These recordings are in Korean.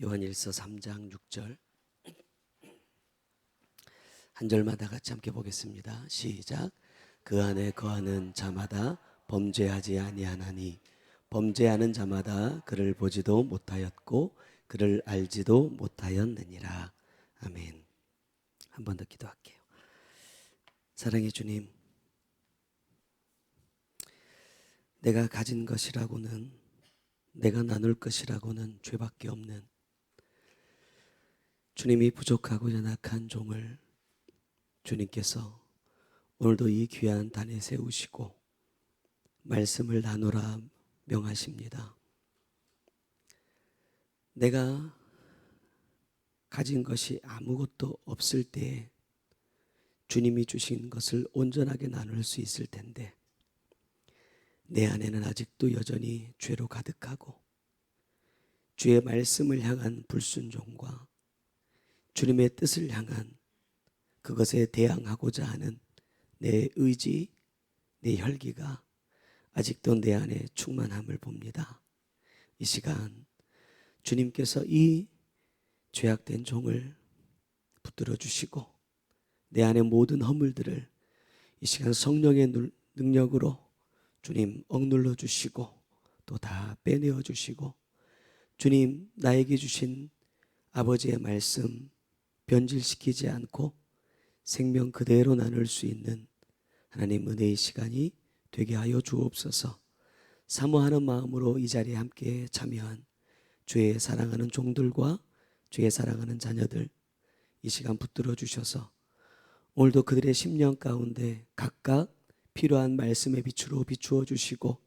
요한일서 3장 6절 한 절마다 같이 함께 보겠습니다. 시작. 그 안에 거하는 자마다 범죄하지 아니하나니 범죄하는 자마다 그를 보지도 못하였고 그를 알지도 못하였느니라. 아멘. 한 번 더 기도할게요. 사랑의 주님, 내가 가진 것이라고는, 내가 나눌 것이라고는 죄밖에 없는 주님이 부족하고 연약한 종을 주님께서 오늘도 이 귀한 단에 세우시고 말씀을 나누라 명하십니다. 내가 가진 것이 아무것도 없을 때에 주님이 주신 것을 온전하게 나눌 수 있을 텐데 내 안에는 아직도 여전히 죄로 가득하고 주의 말씀을 향한 불순종과 주님의 뜻을 향한 그것에 대항하고자 하는 내 의지, 내 혈기가 아직도 내 안에 충만함을 봅니다. 이 시간 주님께서 이 죄악된 종을 붙들어 주시고 내 안의 모든 허물들을 이 시간 성령의 능력으로 주님 억눌러 주시고 또 다 빼내어 주시고 주님 나에게 주신 아버지의 말씀 변질시키지 않고 생명 그대로 나눌 수 있는 하나님 은혜의 시간이 되게 하여 주옵소서. 사모하는 마음으로 이 자리에 함께 참여한 주의 사랑하는 종들과 주의 사랑하는 자녀들 이 시간 붙들어 주셔서 오늘도 그들의 심령 가운데 각각 필요한 말씀의 빛으로 비추어 주시고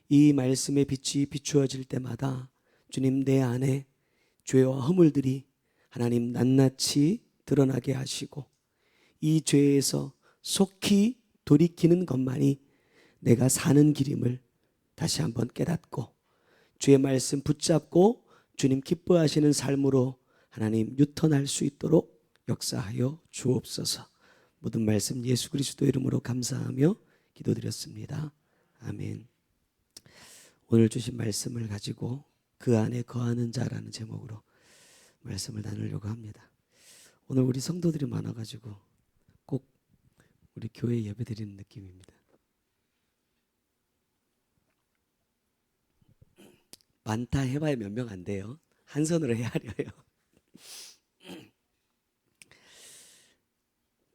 이 말씀의 빛이 비추어질 때마다 주님 내 안에 죄와 허물들이 하나님 낱낱이 드러나게 하시고 이 죄에서 속히 돌이키는 것만이 내가 사는 길임을 다시 한번 깨닫고 주의 말씀 붙잡고 주님 기뻐하시는 삶으로 하나님 유턴할 수 있도록 역사하여 주옵소서. 모든 말씀 예수 그리스도 이름으로 감사하며 기도드렸습니다. 아멘. 오늘 주신 말씀을 가지고 그 안에 거하는 자라는 제목으로 말씀을 나누려고 합니다. 오늘 우리 성도들이 많아가지고 꼭 우리 교회 예배 드리는 느낌입니다. 많다 해봐야 몇 명 안 돼요. 한 손으로 헤아려요.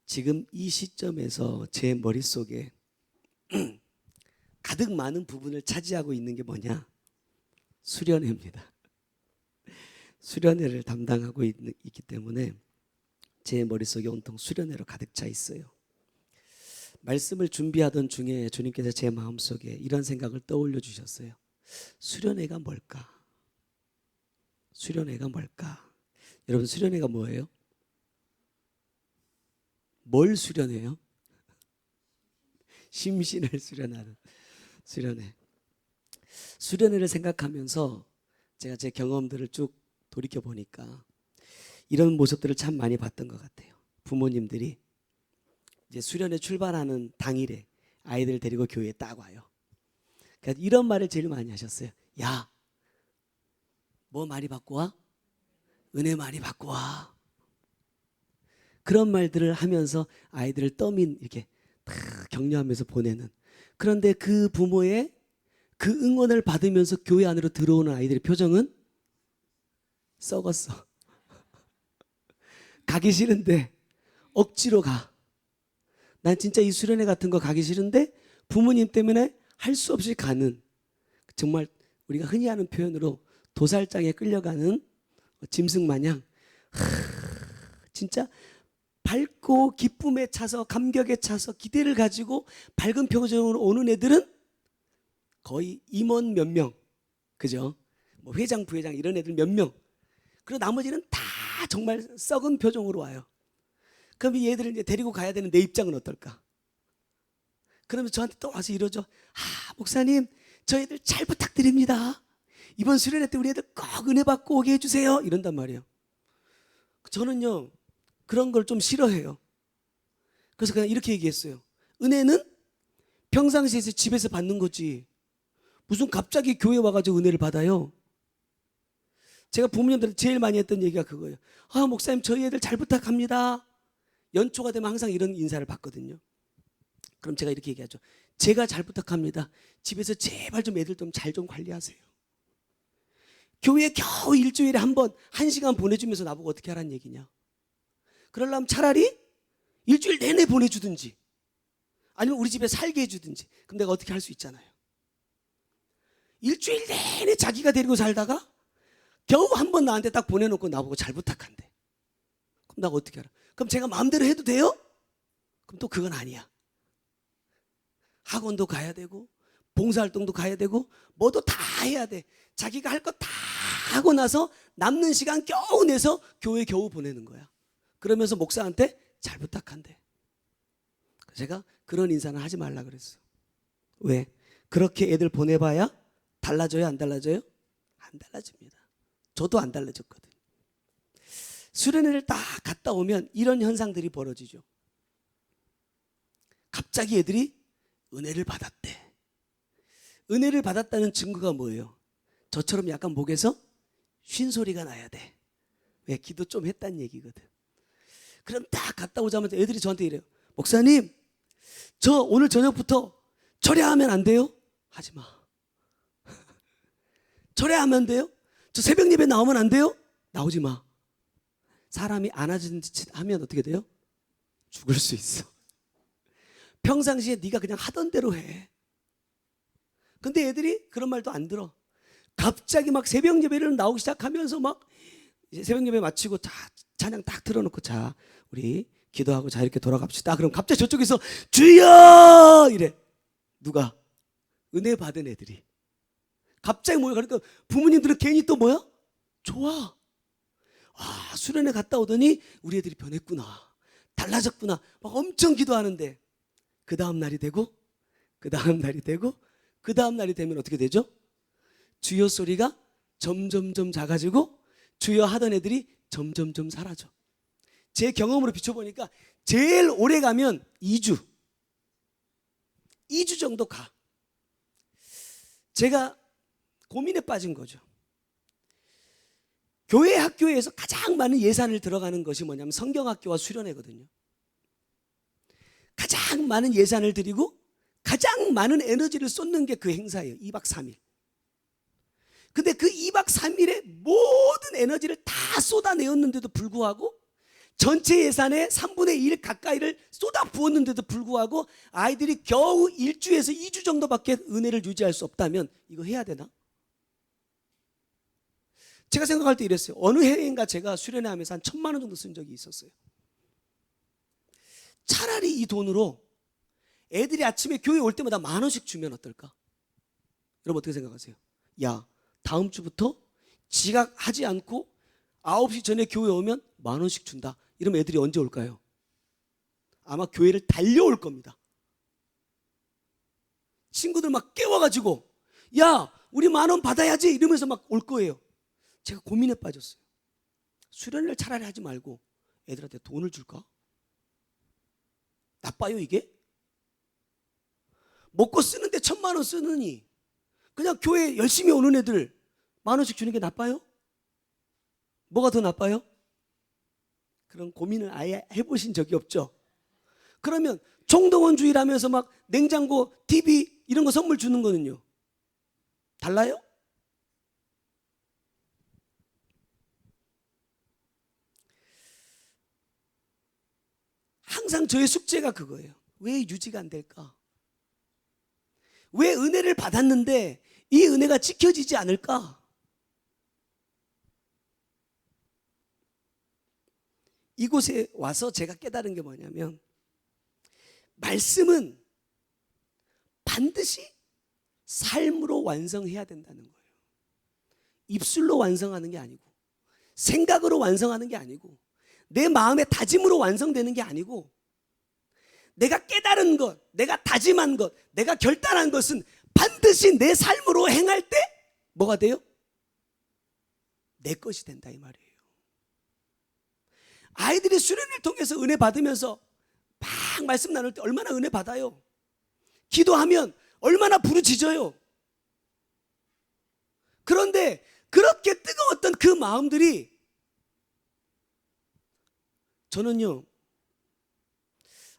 지금 이 시점에서 제 머릿속에 가득 많은 부분을 차지하고 있는 게 뭐냐? 수련회입니다. 수련회를 담당하고 있기 때문에 제 머릿속에 온통 수련회로 가득 차 있어요. 말씀을 준비하던 중에 주님께서 제 마음속에 이런 생각을 떠올려 주셨어요. 수련회가 뭘까? 수련회가 뭘까? 여러분 수련회가 뭐예요? 뭘 수련해요? 심신을 수련하는 수련회. 수련회를 생각하면서 제가 제 경험들을 쭉 돌이켜 보니까 이런 모습들을 참 많이 봤던 것 같아요. 부모님들이 이제 수련회 출발하는 당일에 아이들 데리고 교회에 딱 와요. 그러니까 이런 말을 제일 많이 하셨어요. 야, 뭐 많이 받고 와? 은혜 많이 받고 와. 그런 말들을 하면서 아이들을 떠민 이렇게 다 격려하면서 보내는. 그런데 그 부모의 그 응원을 받으면서 교회 안으로 들어오는 아이들의 표정은 썩었어. 가기 싫은데 억지로 가. 난 진짜 이 수련회 같은 거 가기 싫은데 부모님 때문에 할 수 없이 가는, 정말 우리가 흔히 하는 표현으로 도살장에 끌려가는 짐승 마냥 진짜 밝고 기쁨에 차서 감격에 차서 기대를 가지고 밝은 표정으로 오는 애들은 거의 임원 몇 명, 그죠? 뭐 회장 부회장 이런 애들 몇 명. 그리고 나머지는 다 정말 썩은 표정으로 와요. 그럼 이 애들을 이제 데리고 가야 되는 내 입장은 어떨까? 그러면 저한테 또 와서 이러죠. 목사님 저희들 잘 부탁드립니다. 이번 수련회 때 우리 애들 꼭 은혜 받고 오게 해주세요. 이런단 말이에요. 저는요 그런 걸 좀 싫어해요. 그래서 그냥 이렇게 얘기했어요. 은혜는 평상시에서 집에서 받는 거지 무슨 갑자기 교회 와가지고 은혜를 받아요. 제가 부모님들한테 제일 많이 했던 얘기가 그거예요. 아, 목사님 저희 애들 잘 부탁합니다. 연초가 되면 항상 이런 인사를 받거든요. 그럼 제가 이렇게 얘기하죠. 제가 잘 부탁합니다. 집에서 제발 좀 애들 좀 잘 좀 관리하세요. 교회에 겨우 일주일에 한 번, 1시간 보내주면서 나보고 어떻게 하라는 얘기냐. 그러려면 차라리 일주일 내내 보내주든지 아니면 우리 집에 살게 해주든지. 그럼 내가 어떻게 할 수 있잖아요. 일주일 내내 자기가 데리고 살다가 겨우 한 번 나한테 딱 보내놓고 나보고 잘 부탁한대. 그럼 내가 어떻게 알아? 그럼 제가 마음대로 해도 돼요? 그럼 또 그건 아니야. 학원도 가야 되고 봉사활동도 가야 되고 뭐도 다 해야 돼. 자기가 할 거 다 하고 나서 남는 시간 겨우 내서 교회 겨우 보내는 거야. 그러면서 목사한테 잘 부탁한대. 제가 그런 인사는 하지 말라 그랬어. 왜? 그렇게 애들 보내봐야 달라져요? 안 달라져요? 안 달라집니다. 저도 안 달라졌거든. 수련회를 딱 갔다 오면 이런 현상들이 벌어지죠. 갑자기 애들이 은혜를 받았대. 은혜를 받았다는 증거가 뭐예요? 저처럼 약간 목에서 쉰소리가 나야 돼. 왜? 기도 좀 했다는 얘기거든. 그럼 딱 갔다 오자마자 애들이 저한테 이래요. 목사님, 저 오늘 저녁부터 철야하면 안 돼요? 하지 마. 철야하면 안 돼요? 저 새벽 예배 나오면 안 돼요? 나오지 마. 사람이 안 하는 짓 하면 어떻게 돼요? 죽을 수 있어. 평상시에 네가 그냥 하던 대로 해. 근데 애들이 그런 말도 안 들어. 갑자기 막 새벽 예배를 나오기 시작하면서 막 이제 새벽 예배 마치고 자, 찬양 딱 틀어놓고 자 우리 기도하고 자 이렇게 돌아갑시다. 그럼 갑자기 저쪽에서 주여 이래. 누가? 은혜 받은 애들이 갑자기 모여. 그러니까 부모님들은 괜히 또 뭐야? 좋아. 아, 수련회 갔다 오더니 우리 애들이 변했구나, 달라졌구나 막 엄청 기도하는데 그 다음 날이 되고 그 다음 날이 되고 그 다음 날이 되면 어떻게 되죠? 주여 소리가 점점점 작아지고 주여 하던 애들이 점점점 사라져. 제 경험으로 비춰보니까 제일 오래 가면 2주 정도 가. 제가 고민에 빠진 거죠. 교회 학교에서 가장 많은 예산을 들어가는 것이 뭐냐면 성경학교와 수련회거든요. 가장 많은 예산을 들이고 가장 많은 에너지를 쏟는 게 그 행사예요. 2박 3일. 근데 그 2박 3일에 모든 에너지를 다 쏟아내었는데도 불구하고 전체 예산의 3분의 1 가까이를 쏟아 부었는데도 불구하고 아이들이 겨우 1주에서 2주 정도밖에 은혜를 유지할 수 없다면 이거 해야 되나? 제가 생각할 때 이랬어요. 어느 해인가 제가 수련회 하면서 한 1,000만 원 정도 쓴 적이 있었어요. 차라리 이 돈으로 애들이 아침에 교회 올 때마다 10,000원씩 주면 어떨까? 여러분 어떻게 생각하세요? 야, 다음 주부터 지각하지 않고 9시 전에 교회 오면 10,000원씩 준다. 이러면 애들이 언제 올까요? 아마 교회를 달려올 겁니다. 친구들 막 깨워가지고 야, 우리 10,000원 받아야지 이러면서 막 올 거예요. 제가 고민에 빠졌어요. 수련회를 차라리 하지 말고 애들한테 돈을 줄까? 나빠요 이게? 먹고 쓰는데 1,000만 원 쓰느니 그냥 교회 열심히 오는 애들 10,000원씩 주는 게 나빠요? 뭐가 더 나빠요? 그런 고민을 아예 해보신 적이 없죠? 그러면 총동원주의라면서 막 냉장고, TV 이런 거 선물 주는 거는요? 달라요? 항상 저의 숙제가 그거예요. 왜 유지가 안 될까? 왜 은혜를 받았는데 이 은혜가 지켜지지 않을까? 이곳에 와서 제가 깨달은 게 뭐냐면 말씀은 반드시 삶으로 완성해야 된다는 거예요. 입술로 완성하는 게 아니고 생각으로 완성하는 게 아니고 내 마음의 다짐으로 완성되는 게 아니고 내가 깨달은 것, 내가 다짐한 것, 내가 결단한 것은 반드시 내 삶으로 행할 때 뭐가 돼요? 내 것이 된다 이 말이에요. 아이들이 수련을 통해서 은혜 받으면서 막 말씀 나눌 때 얼마나 은혜 받아요. 기도하면 얼마나 부르짖어요. 그런데 그렇게 뜨거웠던 그 마음들이, 저는요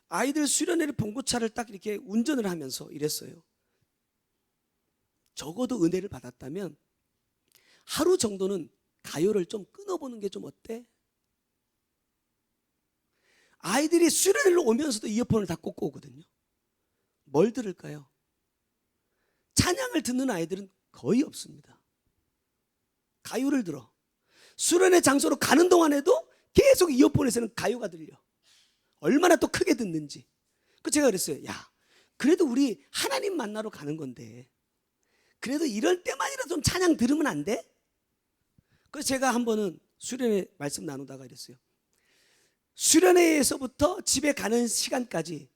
아이들 수련회를 봉고차를 딱 이렇게 운전을 하면서 이랬어요. 적어도 은혜를 받았다면 하루 정도는 가요를 좀 끊어보는 게 좀 어때? 아이들이 수련회를 오면서도 이어폰을 다 꽂고 오거든요. 뭘 들을까요? 찬양을 듣는 아이들은 거의 없습니다. 가요를 들어. 수련회 장소로 가는 동안에도 계속 이어폰에서는 가요가 들려. 얼마나 또 크게 듣는지. 그 제가 그랬어요. 야, 그래도 우리 하나님 만나러 가는 건데 그래도 이럴 때만이라도 좀 찬양 들으면 안 돼? 그래서 제가 한 번은 수련회 말씀 나누다가 이랬어요. 수련회에서부터 집에 가는 시간까지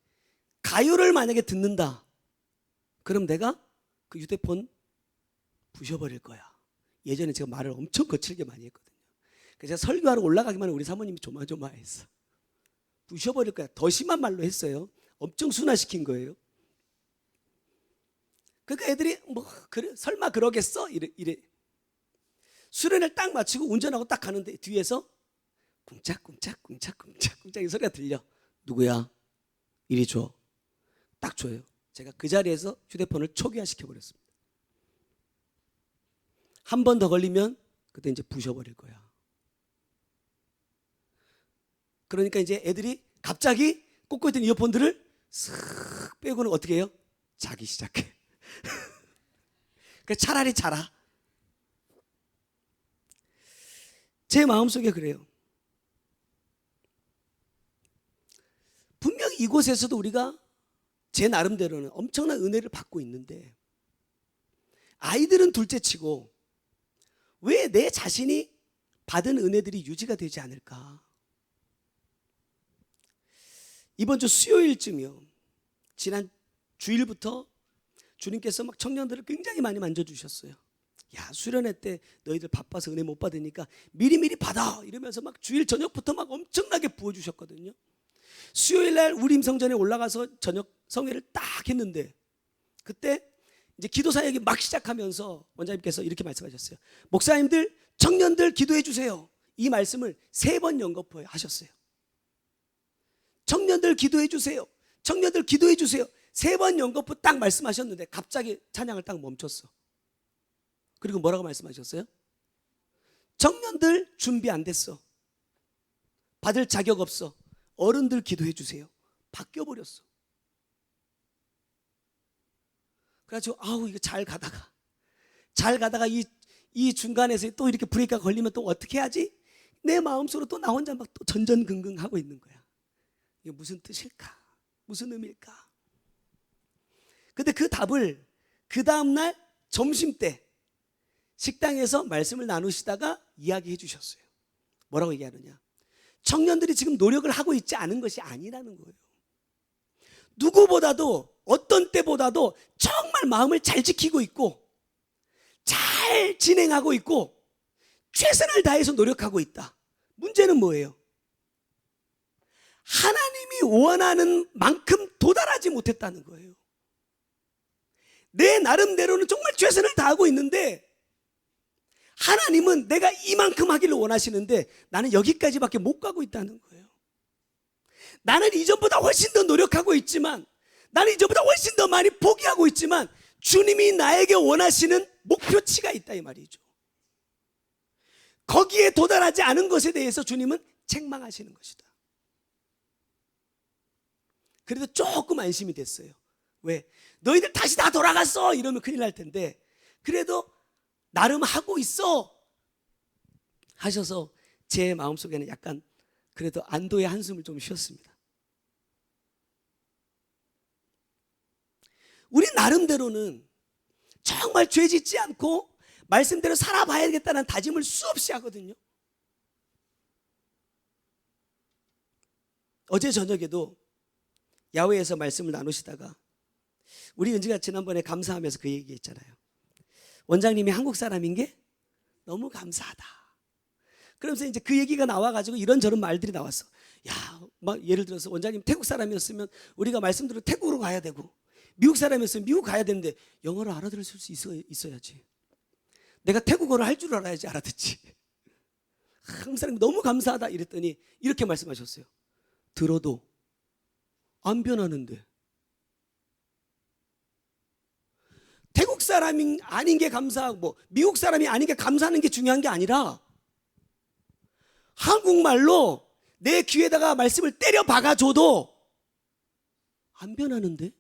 가요를 만약에 듣는다, 그럼 내가 그 휴대폰 부셔버릴 거야. 예전에 제가 말을 엄청 거칠게 많이 했거든요. 그래서 제가 설교하러 올라가기만 해도 우리 사모님이 조마조마했어. 부셔버릴 거야. 더 심한 말로 했어요. 엄청 순화시킨 거예요. 그러니까 애들이 뭐 그래, 설마 그러겠어? 이래. 수련을 딱 마치고 운전하고 딱 가는데 뒤에서 쿵짝쿵짝 이 소리가 들려. 누구야? 이리 줘. 딱 줘요. 제가 그 자리에서 휴대폰을 초기화시켜 버렸습니다. 한 번 더 걸리면 그때 이제 부셔버릴 거야. 그러니까 이제 애들이 갑자기 꽂고 있던 이어폰들을 쓱 빼고는 어떻게 해요? 자기 시작해. 그러니까 차라리 자라. 제 마음속에 그래요. 분명히 이곳에서도 우리가 제 나름대로는 엄청난 은혜를 받고 있는데 아이들은 둘째치고 왜 내 자신이 받은 은혜들이 유지가 되지 않을까? 이번 주 수요일쯤이요, 지난 주일부터 주님께서 막 청년들을 굉장히 많이 만져주셨어요. 야, 수련회 때 너희들 바빠서 은혜 못 받으니까 미리미리 받아 이러면서 막 주일 저녁부터 막 엄청나게 부어주셨거든요. 수요일날 우림 성전에 올라가서 저녁 성회를 딱 했는데 그때 이제 기도 사역이 막 시작하면서 원장님께서 이렇게 말씀하셨어요. 목사님들, 청년들 기도해 주세요. 이 말씀을 3번 연거푸하셨어요. 청년들 기도해 주세요. 청년들 기도해 주세요. 3번 연거푸 딱 말씀하셨는데 갑자기 찬양을 딱 멈췄어. 그리고 뭐라고 말씀하셨어요? 청년들 준비 안 됐어. 받을 자격 없어. 어른들 기도해 주세요. 바뀌어버렸어. 그래가지고 아우 이거 잘 가다가 이 중간에서 또 이렇게 브레이크가 걸리면 또 어떻게 하지? 내 마음속으로 또 나 혼자 막 또 전전긍긍 하고 있는 거야. 이게 무슨 뜻일까? 무슨 의미일까? 근데 그 답을 그 다음날 점심때 식당에서 말씀을 나누시다가 이야기해 주셨어요. 뭐라고 얘기하느냐? 청년들이 지금 노력을 하고 있지 않은 것이 아니라는 거예요. 누구보다도 어떤 때보다도 정말 마음을 잘 지키고 있고 잘 진행하고 있고 최선을 다해서 노력하고 있다. 문제는 뭐예요? 하나님이 원하는 만큼 도달하지 못했다는 거예요. 내 나름대로는 정말 최선을 다하고 있는데 하나님은 내가 이만큼 하기를 원하시는데 나는 여기까지밖에 못 가고 있다는 거예요. 나는 이전보다 훨씬 더 노력하고 있지만, 나는 이전보다 훨씬 더 많이 포기하고 있지만 주님이 나에게 원하시는 목표치가 있다 이 말이죠. 거기에 도달하지 않은 것에 대해서 주님은 책망하시는 것이다. 그래도 조금 안심이 됐어요. 왜? 너희들 다시 다 돌아갔어 이러면 큰일 날 텐데 그래도 나름 하고 있어 하셔서 제 마음속에는 약간 그래도 안도의 한숨을 좀 쉬었습니다. 우리 나름대로는 정말 죄 짓지 않고 말씀대로 살아봐야겠다는 다짐을 수없이 하거든요. 어제 저녁에도 야외에서 말씀을 나누시다가 우리 은지가 지난번에 감사하면서 그 얘기했잖아요. 원장님이 한국 사람인 게 너무 감사하다. 그러면서 이제 그 얘기가 나와가지고 이런저런 말들이 나왔어. 야, 막 예를 들어서 원장님 태국 사람이었으면 우리가 말씀대로 태국으로 가야 되고 미국 사람이었으면 미국 가야 되는데 영어를 알아들을 수 있어야지. 내가 태국어를 할 줄 알아야지 알아듣지. 항상 너무 감사하다 이랬더니 이렇게 말씀하셨어요. 들어도 안 변하는데. 태국 사람이 아닌 게 감사하고 뭐 미국 사람이 아닌 게 감사하는 게 중요한 게 아니라 한국말로 내 귀에다가 말씀을 때려 박아줘도 안 변하는데?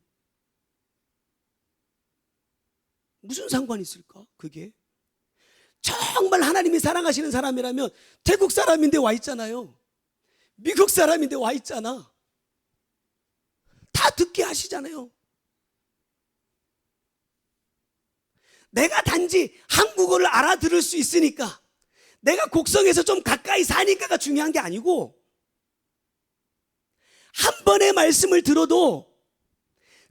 무슨 상관이 있을까? 그게 정말 하나님이 사랑하시는 사람이라면 태국 사람인데 와 있잖아요. 미국 사람인데 와 있잖아. 다 듣게 하시잖아요. 내가 단지 한국어를 알아들을 수 있으니까, 내가 곡성에서 좀 가까이 사니까가 중요한 게 아니고, 한 번의 말씀을 들어도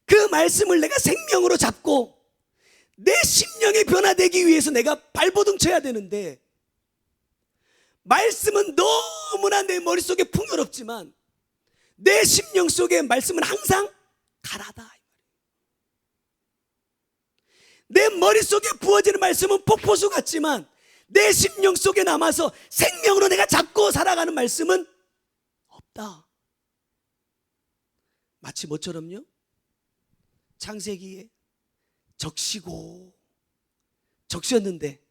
그 말씀을 내가 생명으로 잡고 내 심령이 변화되기 위해서 내가 발버둥 쳐야 되는데, 말씀은 너무나 내 머릿속에 풍요롭지만 내 심령 속에 말씀은 항상 가라다. 내 머릿속에 부어지는 말씀은 폭포수 같지만 내 심령 속에 남아서 생명으로 내가 잡고 살아가는 말씀은 없다. 마치 뭐처럼요? 창세기에 적셨는데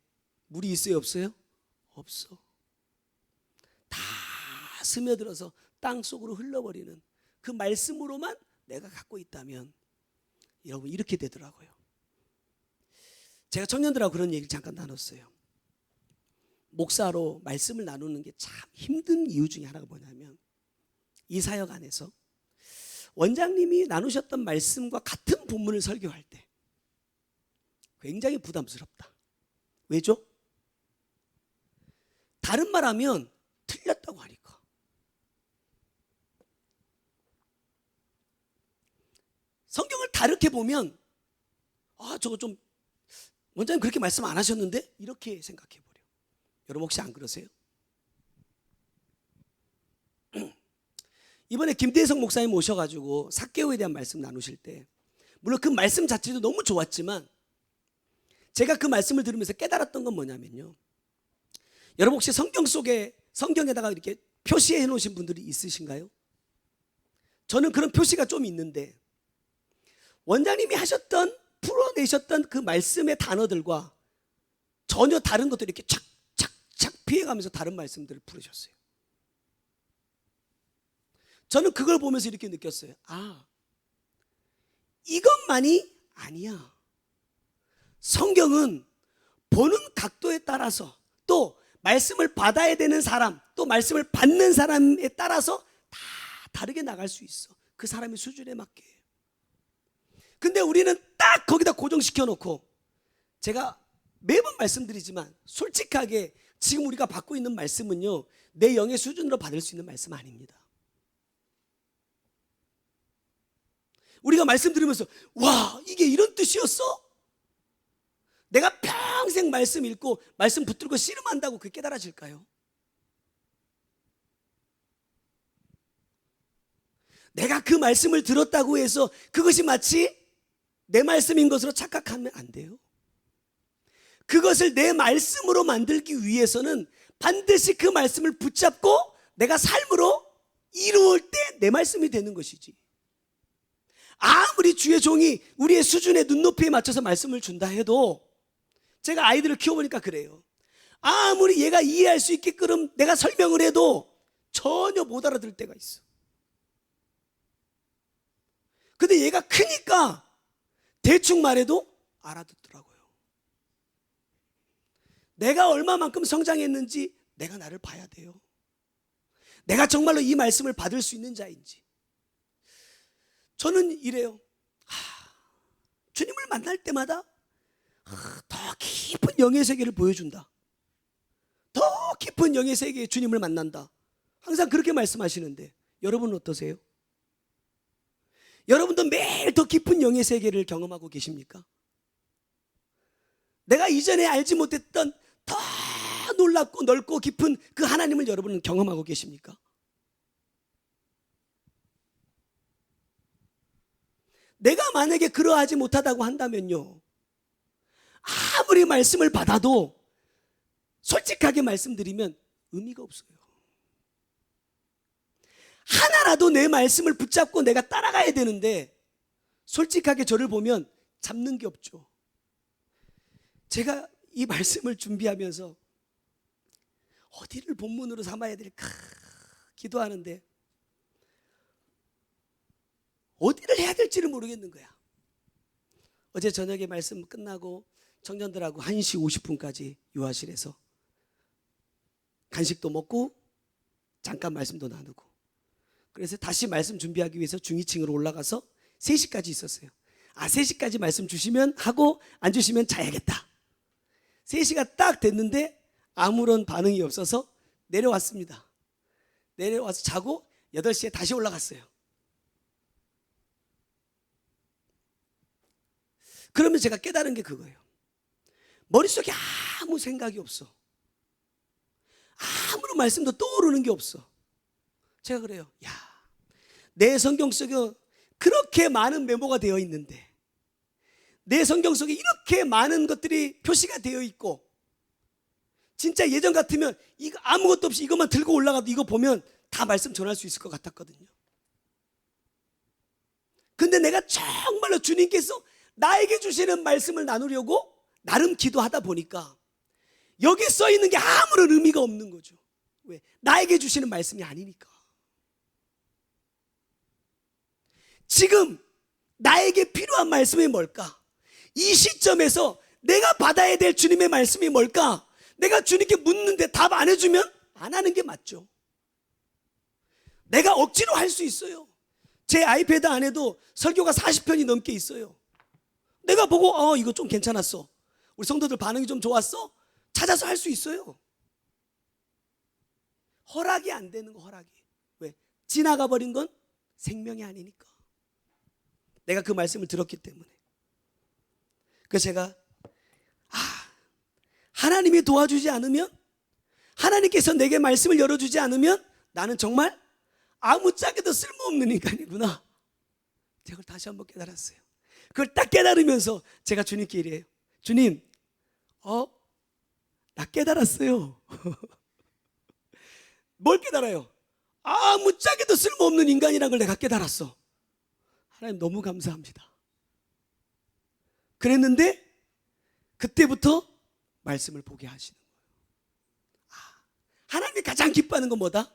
물이 있어요, 없어요? 없어. 다 스며들어서 땅 속으로 흘러버리는 그 말씀으로만 내가 갖고 있다면, 여러분 이렇게 되더라고요. 제가 청년들하고 그런 얘기를 잠깐 나눴어요. 목사로 말씀을 나누는 게 참 힘든 이유 중에 하나가 뭐냐면, 이 사역 안에서 원장님이 나누셨던 말씀과 같은 본문을 설교할 때 굉장히 부담스럽다. 왜죠? 다른 말하면 틀렸다고 하니까. 성경을 다르게 보면 저거 좀 원장님 그렇게 말씀 안 하셨는데? 이렇게 생각해버려. 여러분 혹시 안 그러세요? 이번에 김대성 목사님 오셔가지고 삭개오에 대한 말씀 나누실 때, 물론 그 말씀 자체도 너무 좋았지만 제가 그 말씀을 들으면서 깨달았던 건 뭐냐면요, 여러분 혹시 성경에다가 이렇게 표시해 놓으신 분들이 있으신가요? 저는 그런 표시가 좀 있는데, 원장님이 풀어내셨던 그 말씀의 단어들과 전혀 다른 것들을 이렇게 착착착 피해가면서 다른 말씀들을 풀으셨어요. 저는 그걸 보면서 이렇게 느꼈어요. 이것만이 아니야. 성경은 보는 각도에 따라서, 또 말씀을 받아야 되는 사람, 또 말씀을 받는 사람에 따라서 다 다르게 나갈 수 있어. 그 사람의 수준에 맞게. 근데 우리는 딱 거기다 고정시켜 놓고, 제가 매번 말씀드리지만 솔직하게 지금 우리가 받고 있는 말씀은요, 내 영의 수준으로 받을 수 있는 말씀 아닙니다. 우리가 말씀 들으면서 와, 이게 이런 뜻이었어? 내가 평생 말씀 읽고 말씀 붙들고 씨름한다고 그게 깨달아질까요? 내가 그 말씀을 들었다고 해서 그것이 마치 내 말씀인 것으로 착각하면 안 돼요. 그것을 내 말씀으로 만들기 위해서는 반드시 그 말씀을 붙잡고 내가 삶으로 이루을 때 내 말씀이 되는 것이지. 아무리 주의 종이 우리의 수준의 눈높이에 맞춰서 말씀을 준다 해도, 제가 아이들을 키워보니까 그래요. 아무리 얘가 이해할 수 있게끔 내가 설명을 해도 전혀 못 알아들 때가 있어. 근데 얘가 크니까 대충 말해도 알아듣더라고요. 내가 얼마만큼 성장했는지 내가 나를 봐야 돼요. 내가 정말로 이 말씀을 받을 수 있는 자인지. 저는 이래요. 주님을 만날 때마다 더 깊은 영의 세계를 보여준다. 더 깊은 영의 세계에 주님을 만난다. 항상 그렇게 말씀하시는데, 여러분은 어떠세요? 여러분도 매일 더 깊은 영의 세계를 경험하고 계십니까? 내가 이전에 알지 못했던 더 놀랍고 넓고 깊은 그 하나님을 여러분은 경험하고 계십니까? 내가 만약에 그러하지 못하다고 한다면요, 아무리 말씀을 받아도 솔직하게 말씀드리면 의미가 없어요. 하나라도 내 말씀을 붙잡고 내가 따라가야 되는데 솔직하게 저를 보면 잡는 게 없죠. 제가 이 말씀을 준비하면서 어디를 본문으로 삼아야 될까 기도하는데 어디를 해야 될지를 모르겠는 거야. 어제 저녁에 말씀 끝나고 청년들하고 1시 50분까지 유아실에서 간식도 먹고 잠깐 말씀도 나누고, 그래서 다시 말씀 준비하기 위해서 중위층으로 올라가서 3시까지 있었어요. 3시까지 말씀 주시면 하고 안 주시면 자야겠다. 3시가 딱 됐는데 아무런 반응이 없어서 내려왔습니다. 내려와서 자고 8시에 다시 올라갔어요. 그러면 제가 깨달은 게 그거예요. 머릿속에 아무 생각이 없어. 아무런 말씀도 떠오르는 게 없어. 제가 그래요. 야, 내 성경 속에 그렇게 많은 메모가 되어 있는데, 내 성경 속에 이렇게 많은 것들이 표시가 되어 있고, 진짜 예전 같으면 이거 아무것도 없이 이것만 들고 올라가도 이거 보면 다 말씀 전할 수 있을 것 같았거든요. 근데 내가 정말로 주님께서 나에게 주시는 말씀을 나누려고 나름 기도하다 보니까 여기 써 있는 게 아무런 의미가 없는 거죠. 왜? 나에게 주시는 말씀이 아니니까. 지금 나에게 필요한 말씀이 뭘까? 이 시점에서 내가 받아야 될 주님의 말씀이 뭘까? 내가 주님께 묻는데 답 안 해주면 안 하는 게 맞죠. 내가 억지로 할 수 있어요. 제 아이패드 안에도 설교가 40편이 넘게 있어요. 내가 보고 이거 좀 괜찮았어, 우리 성도들 반응이 좀 좋았어, 찾아서 할 수 있어요. 허락이 안 되는 거, 허락이. 왜? 지나가 버린 건 생명이 아니니까. 내가 그 말씀을 들었기 때문에. 그래서 제가 하나님이 도와주지 않으면, 하나님께서 내게 말씀을 열어주지 않으면 나는 정말 아무짝에도 쓸모없는 인간이구나. 제가 다시 한번 깨달았어요. 그걸 딱 깨달으면서 제가 주님께 이래요. 주님, 나 깨달았어요. 뭘 깨달아요? 아무짝에도 쓸모없는 인간이라는 걸 내가 깨달았어. 하나님 너무 감사합니다. 그랬는데 그때부터 말씀을 보게 하시는 거예요. 하나님이 가장 기뻐하는 건 뭐다?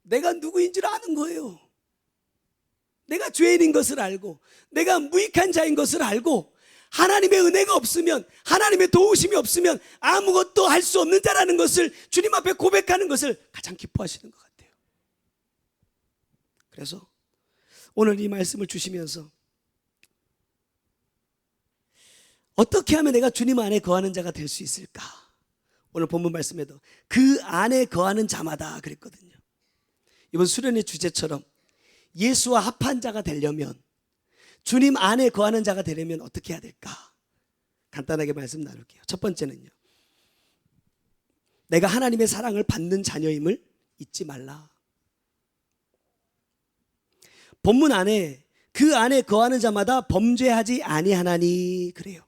내가 누구인 줄 아는 거예요. 내가 죄인인 것을 알고, 내가 무익한 자인 것을 알고, 하나님의 은혜가 없으면, 하나님의 도우심이 없으면 아무것도 할 수 없는 자라는 것을 주님 앞에 고백하는 것을 가장 기뻐하시는 것 같아요. 그래서 오늘 이 말씀을 주시면서 어떻게 하면 내가 주님 안에 거하는 자가 될 수 있을까? 오늘 본문 말씀에도 그 안에 거하는 자마다 그랬거든요. 이번 수련의 주제처럼 예수와 합한 자가 되려면, 주님 안에 거하는 자가 되려면 어떻게 해야 될까? 간단하게 말씀 나눌게요. 첫 번째는요, 내가 하나님의 사랑을 받는 자녀임을 잊지 말라. 본문 안에 그 안에 거하는 자마다 범죄하지 아니하나니 그래요.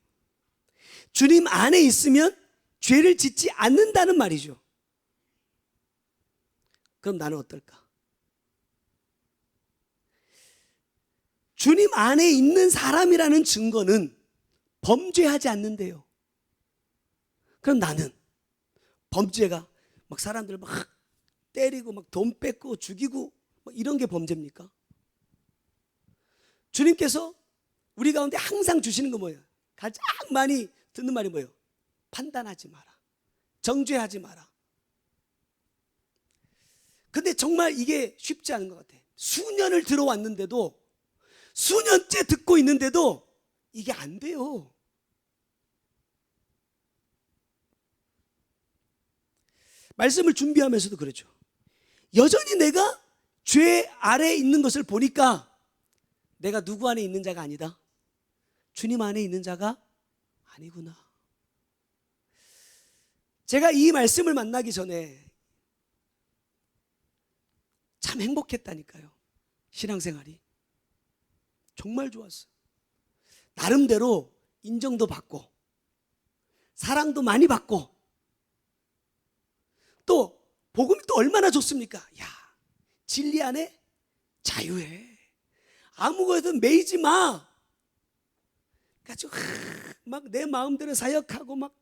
주님 안에 있으면 죄를 짓지 않는다는 말이죠. 그럼 나는 어떨까? 주님 안에 있는 사람이라는 증거는 범죄하지 않는데요. 그럼 나는 범죄가 막 사람들 막 때리고 막 돈 뺏고 죽이고 막 이런 게 범죄입니까? 주님께서 우리 가운데 항상 주시는 거 뭐예요? 가장 많이 듣는 말이 뭐예요? 판단하지 마라, 정죄하지 마라. 근데 정말 이게 쉽지 않은 것 같아. 수년을 들어왔는데도, 수년째 듣고 있는데도 이게 안 돼요. 말씀을 준비하면서도 그렇죠. 여전히 내가 죄 아래에 있는 것을 보니까 내가 누구 안에 있는 자가 아니다, 주님 안에 있는 자가 아니구나. 제가 이 말씀을 만나기 전에 참 행복했다니까요. 신앙생활이 정말 좋았어요. 나름대로 인정도 받고 사랑도 많이 받고 또 복음이 또 얼마나 좋습니까? 야, 진리 안에 자유해. 아무것도 매이지 마. 가지고 막 내 마음대로 사역하고 막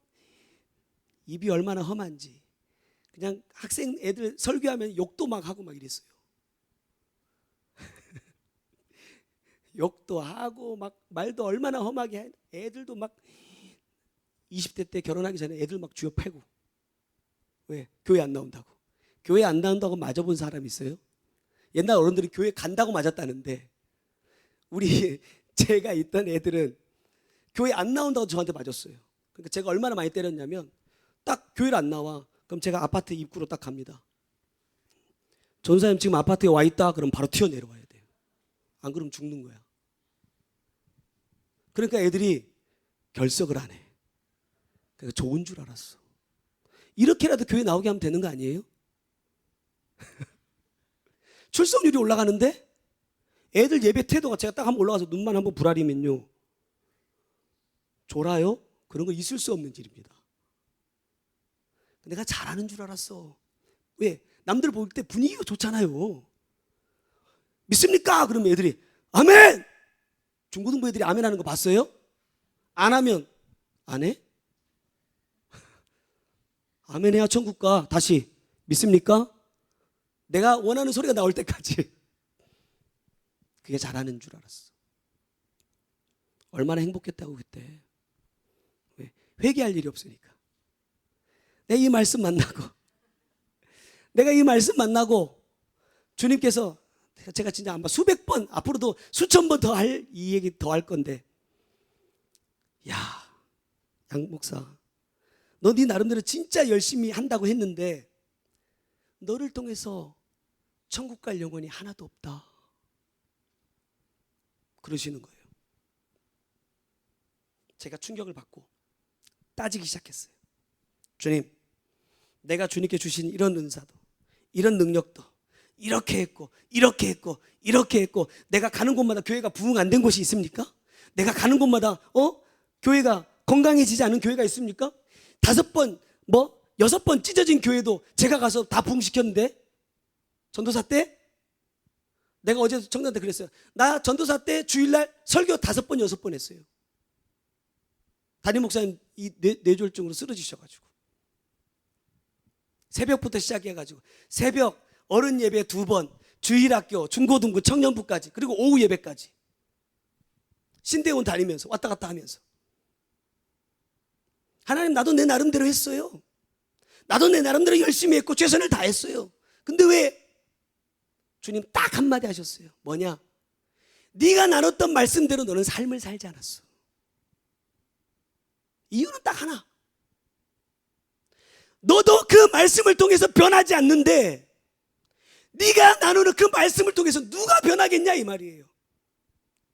입이 얼마나 험한지. 그냥 학생 애들 설교하면 욕도 막 하고 막 이랬어요. 욕도 하고 막 말도 얼마나 험하게 해. 애들도 막 20대 때 결혼하기 전에 애들 막 쥐어 패고. 왜? 교회 안 나온다고. 교회 안 나온다고 맞아본 사람 있어요? 옛날 어른들이 교회 간다고 맞았다는데 우리 제가 있던 애들은 교회 안 나온다고 저한테 맞았어요. 그러니까 제가 얼마나 많이 때렸냐면 딱 교회를 안 나와. 그럼 제가 아파트 입구로 딱 갑니다. 전사님 지금 아파트에 와 있다. 그럼 바로 튀어내려와야 돼요. 안 그러면 죽는 거야. 그러니까 애들이 결석을 안 해. 그러니까 좋은 줄 알았어. 이렇게라도 교회 나오게 하면 되는 거 아니에요? 출석률이 올라가는데 애들 예배 태도가 제가 딱 한번 올라가서 눈만 한번 부라리면요. 졸아요? 그런 거 있을 수 없는 일입니다. 내가 잘하는 줄 알았어. 왜? 남들 볼 때 분위기가 좋잖아요. 믿습니까? 그러면 애들이 아멘! 중고등부 애들이 아멘 하는 거 봤어요? 안 하면 안 해? 아멘 해야 천국 가. 다시 믿습니까? 내가 원하는 소리가 나올 때까지. 그게 잘하는 줄 알았어. 얼마나 행복했다고 그때. 왜? 회개할 일이 없으니까. 내가 이 말씀 만나고 주님께서 제가 진짜 아마 수백 번 앞으로도 수천 번 더 할 이 얘기 더 할 건데, 야, 양 목사, 너 네 나름대로 진짜 열심히 한다고 했는데 너를 통해서 천국 갈 영혼이 하나도 없다. 그러시는 거예요. 제가 충격을 받고 따지기 시작했어요. 주님, 내가 주님께 주신 이런 은사도, 이런 능력도 이렇게 했고 내가 가는 곳마다 교회가 부흥 안 된 곳이 있습니까? 내가 가는 곳마다 교회가 건강해지지 않은 교회가 있습니까? 5번, 6번 찢어진 교회도 제가 가서 다 부흥시켰는데, 전도사 때 내가 어제 청년한테 그랬어요. 나 전도사 때 주일날 설교 5번, 6번 했어요. 담임 목사님 이 뇌졸중으로 쓰러지셔가지고 새벽부터 시작해가지고 새벽 어른 예배 2번, 주일학교, 중고등부, 청년부까지, 그리고 오후 예배까지 신대원 다니면서 왔다 갔다 하면서, 하나님 나도 내 나름대로 했어요. 나도 내 나름대로 열심히 했고 최선을 다했어요. 근데 왜? 주님 딱 한마디 하셨어요. 뭐냐? 네가 나눴던 말씀대로 너는 삶을 살지 않았어. 이유는 딱 하나. 너도 그 말씀을 통해서 변하지 않는데 네가 나누는 그 말씀을 통해서 누가 변하겠냐 이 말이에요.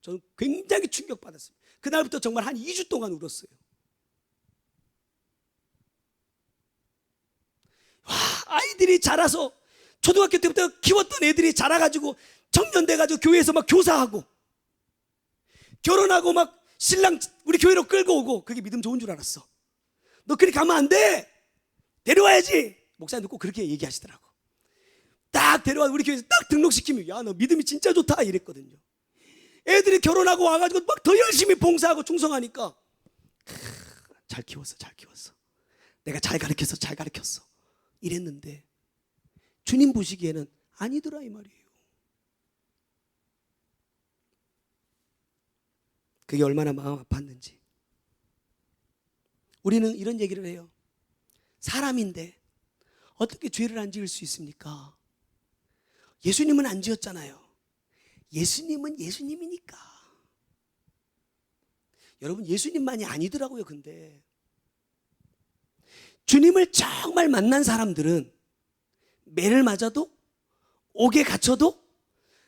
저는 굉장히 충격받았어요. 그날부터 정말 한 2주 동안 울었어요. 와, 아이들이 자라서 초등학교 때부터 키웠던 애들이 자라가지고 청년 돼가지고 교회에서 막 교사하고 결혼하고 막 신랑 우리 교회로 끌고 오고, 그게 믿음 좋은 줄 알았어. 너 그리 가면 안 돼. 데려와야지. 목사님도 꼭 그렇게 얘기하시더라고. 딱 데려와 우리 교회에서 딱 등록시키면 야, 너 믿음이 진짜 좋다 이랬거든요. 애들이 결혼하고 와가지고 막 더 열심히 봉사하고 충성하니까 잘 키웠어. 내가 잘 가르쳤어. 이랬는데 주님 보시기에는 아니더라 이 말이에요. 그게 얼마나 마음 아팠는지. 우리는 이런 얘기를 해요. 사람인데 어떻게 죄를 안 지을 수 있습니까? 예수님은 안 지었잖아요. 예수님은 예수님이니까. 여러분, 예수님만이 아니더라고요. 근데 주님을 정말 만난 사람들은 매를 맞아도, 옥에 갇혀도,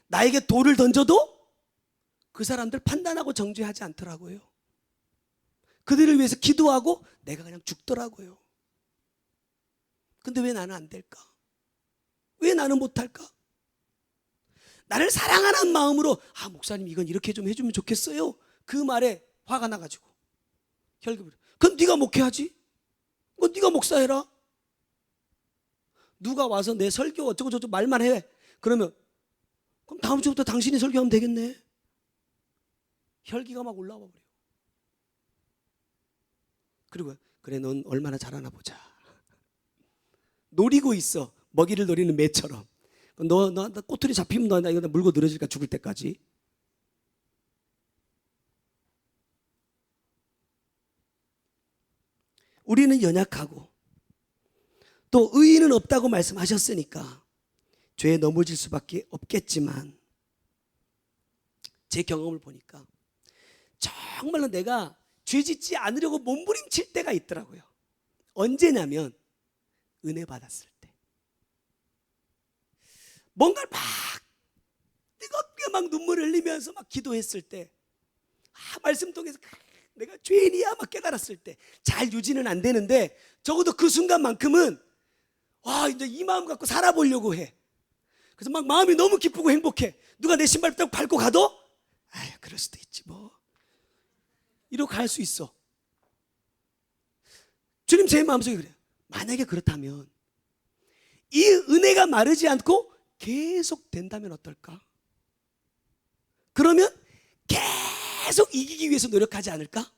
나에게 돌을 던져도 그 사람들 판단하고 정죄하지 않더라고요. 그들을 위해서 기도하고 내가 그냥 죽더라고요. 근데 왜 나는 안 될까? 왜 나는 못할까? 나를 사랑하는 마음으로 목사님 이건 이렇게 좀 해주면 좋겠어요. 그 말에 화가 나가지고 혈기부려. 그럼 네가 목회하지? 그건 네가 목사해라. 누가 와서 내 설교 어쩌고 저쩌고 말만 해. 그러면 그럼 다음 주부터 당신이 설교하면 되겠네. 혈기가 막 올라와 버려요. 그리고 그래 넌 얼마나 잘하나 보자. 노리고 있어. 먹이를 노리는 매처럼. 너 꼬투리 잡히면 너 이거 물고 늘어질까 죽을 때까지. 우리는 연약하고 또 의인은 없다고 말씀하셨으니까 죄에 넘어질 수밖에 없겠지만 제 경험을 보니까 정말로 내가 죄 짓지 않으려고 몸부림칠 때가 있더라고요. 언제냐면 은혜 받았을 때. 뭔가를 막 뜨겁게 막 눈물을 흘리면서 막 기도했을 때, 말씀 통해서 내가 죄인이야 막 깨달았을 때, 잘 유지는 안 되는데 적어도 그 순간만큼은 이제 이 마음 갖고 살아보려고 해. 그래서 막 마음이 너무 기쁘고 행복해. 누가 내 신발 딱 밟고 가도 그럴 수도 있지 뭐 이러고 갈 수 있어. 주님 제 마음속에 그래요. 만약에 그렇다면 이 은혜가 마르지 않고 계속 된다면 어떨까? 그러면 계속 이기기 위해서 노력하지 않을까?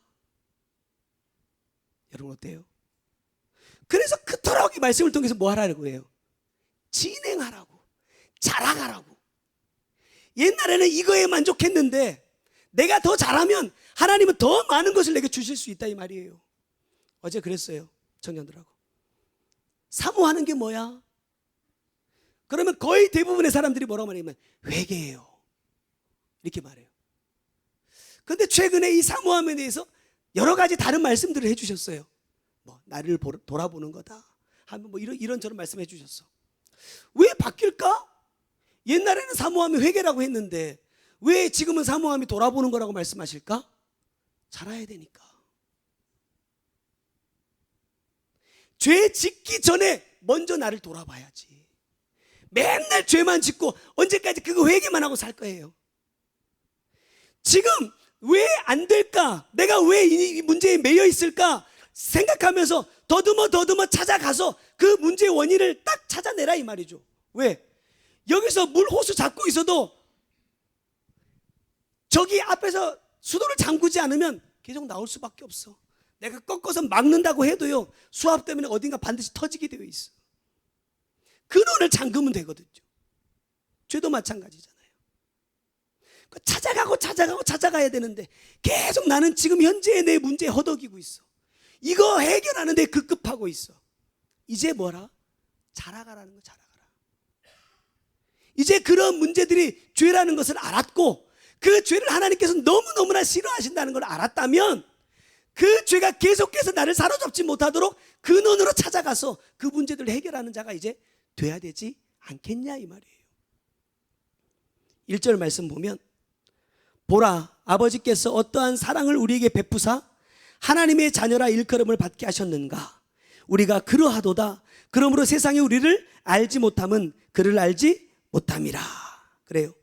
여러분 어때요? 그래서 그토록 이 말씀을 통해서 뭐 하라고 해요? 진행하라고, 자라가라고. 옛날에는 이거에 만족했는데 내가 더 잘하면 하나님은 더 많은 것을 내게 주실 수 있다 이 말이에요. 어제 그랬어요. 청년들하고. 사모하는 게 뭐야? 그러면 거의 대부분의 사람들이 뭐라고 말하냐면 회개해요. 이렇게 말해요. 그런데 최근에 이 사모함에 대해서 여러 가지 다른 말씀들을 해주셨어요. 뭐 나를 돌아보는 거다 하면 뭐 이런저런 말씀해 주셨어. 왜 바뀔까? 옛날에는 사모함이 회개라고 했는데 왜 지금은 사모함이 돌아보는 거라고 말씀하실까? 자라야 되니까. 죄 짓기 전에 먼저 나를 돌아봐야지. 맨날 죄만 짓고 언제까지 그거 회개만 하고 살 거예요? 지금 왜 안 될까? 내가 왜 이 문제에 매여 있을까? 생각하면서 더듬어 찾아가서 그 문제의 원인을 딱 찾아내라 이 말이죠. 왜? 여기서 물 호수 잡고 있어도 저기 앞에서 수도를 잠그지 않으면 계속 나올 수밖에 없어. 내가 꺾어서 막는다고 해도요, 수압 때문에 어딘가 반드시 터지게 되어 있어. 근원을 잠그면 되거든요. 죄도 마찬가지잖아요. 찾아가야 되는데 계속 나는 지금 현재의 내 문제에 허덕이고 있어. 이거 해결하는데 급급하고 있어. 이제 뭐라? 자라가라는 거. 자라가라. 이제 그런 문제들이 죄라는 것을 알았고 그 죄를 하나님께서 너무너무나 싫어하신다는 걸 알았다면 그 죄가 계속해서 나를 사로잡지 못하도록 근원으로 찾아가서 그 문제들을 해결하는 자가 이제 돼야 되지 않겠냐 이 말이에요. 1절 말씀 보면 보라 아버지께서 어떠한 사랑을 우리에게 베푸사 하나님의 자녀라 일컬음을 받게 하셨는가. 우리가 그러하도다. 그러므로 세상이 우리를 알지 못함은 그를 알지 못함이라. 그래요.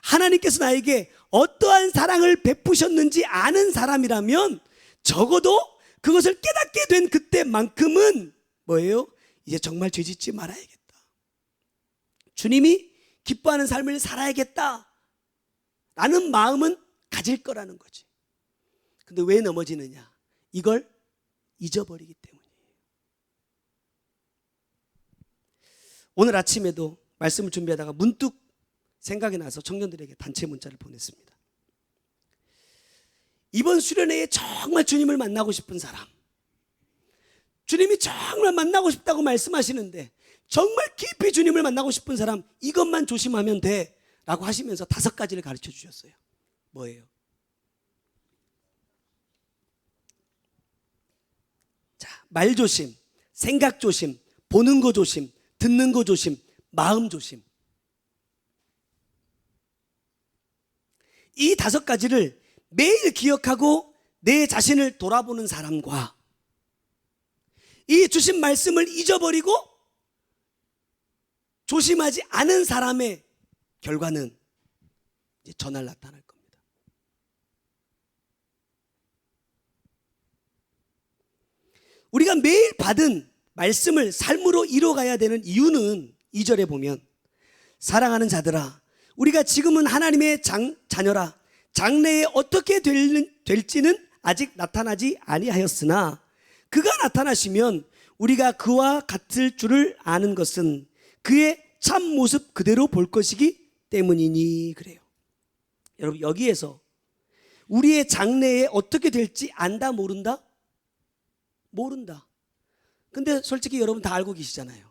하나님께서 나에게 어떠한 사랑을 베푸셨는지 아는 사람이라면 적어도 그것을 깨닫게 된 그때만큼은 뭐예요? 이제 정말 죄짓지 말아야겠다. 주님이 기뻐하는 삶을 살아야겠다 라는 마음은 가질 거라는 거지. 근데 왜 넘어지느냐? 이걸 잊어버리기 때문이에요. 오늘 아침에도 말씀을 준비하다가 문득 생각이 나서 청년들에게 단체 문자를 보냈습니다. 이번 수련회에 정말 주님을 만나고 싶은 사람, 주님이 정말 만나고 싶다고 말씀하시는데 정말 깊이 주님을 만나고 싶은 사람, 이것만 조심하면 돼 라고 하시면서 5가지를 가르쳐 주셨어요. 뭐예요? 자, 말 조심, 생각 조심, 보는 거 조심, 듣는 거 조심, 마음 조심. 이 5가지를 매일 기억하고 내 자신을 돌아보는 사람과 이 주신 말씀을 잊어버리고 조심하지 않은 사람의 결과는 이제 전날 나타날 겁니다. 우리가 매일 받은 말씀을 삶으로 이뤄가야 되는 이유는 2절에 보면 사랑하는 자들아 우리가 지금은 하나님의 자녀라 장래에 어떻게 될지는 아직 나타나지 아니하였으나 그가 나타나시면 우리가 그와 같을 줄을 아는 것은 그의 참 모습 그대로 볼 것이기 때문이니 그래요. 여러분 여기에서 우리의 장래에 어떻게 될지 안다 모른다? 모른다. 근데 솔직히 여러분 다 알고 계시잖아요.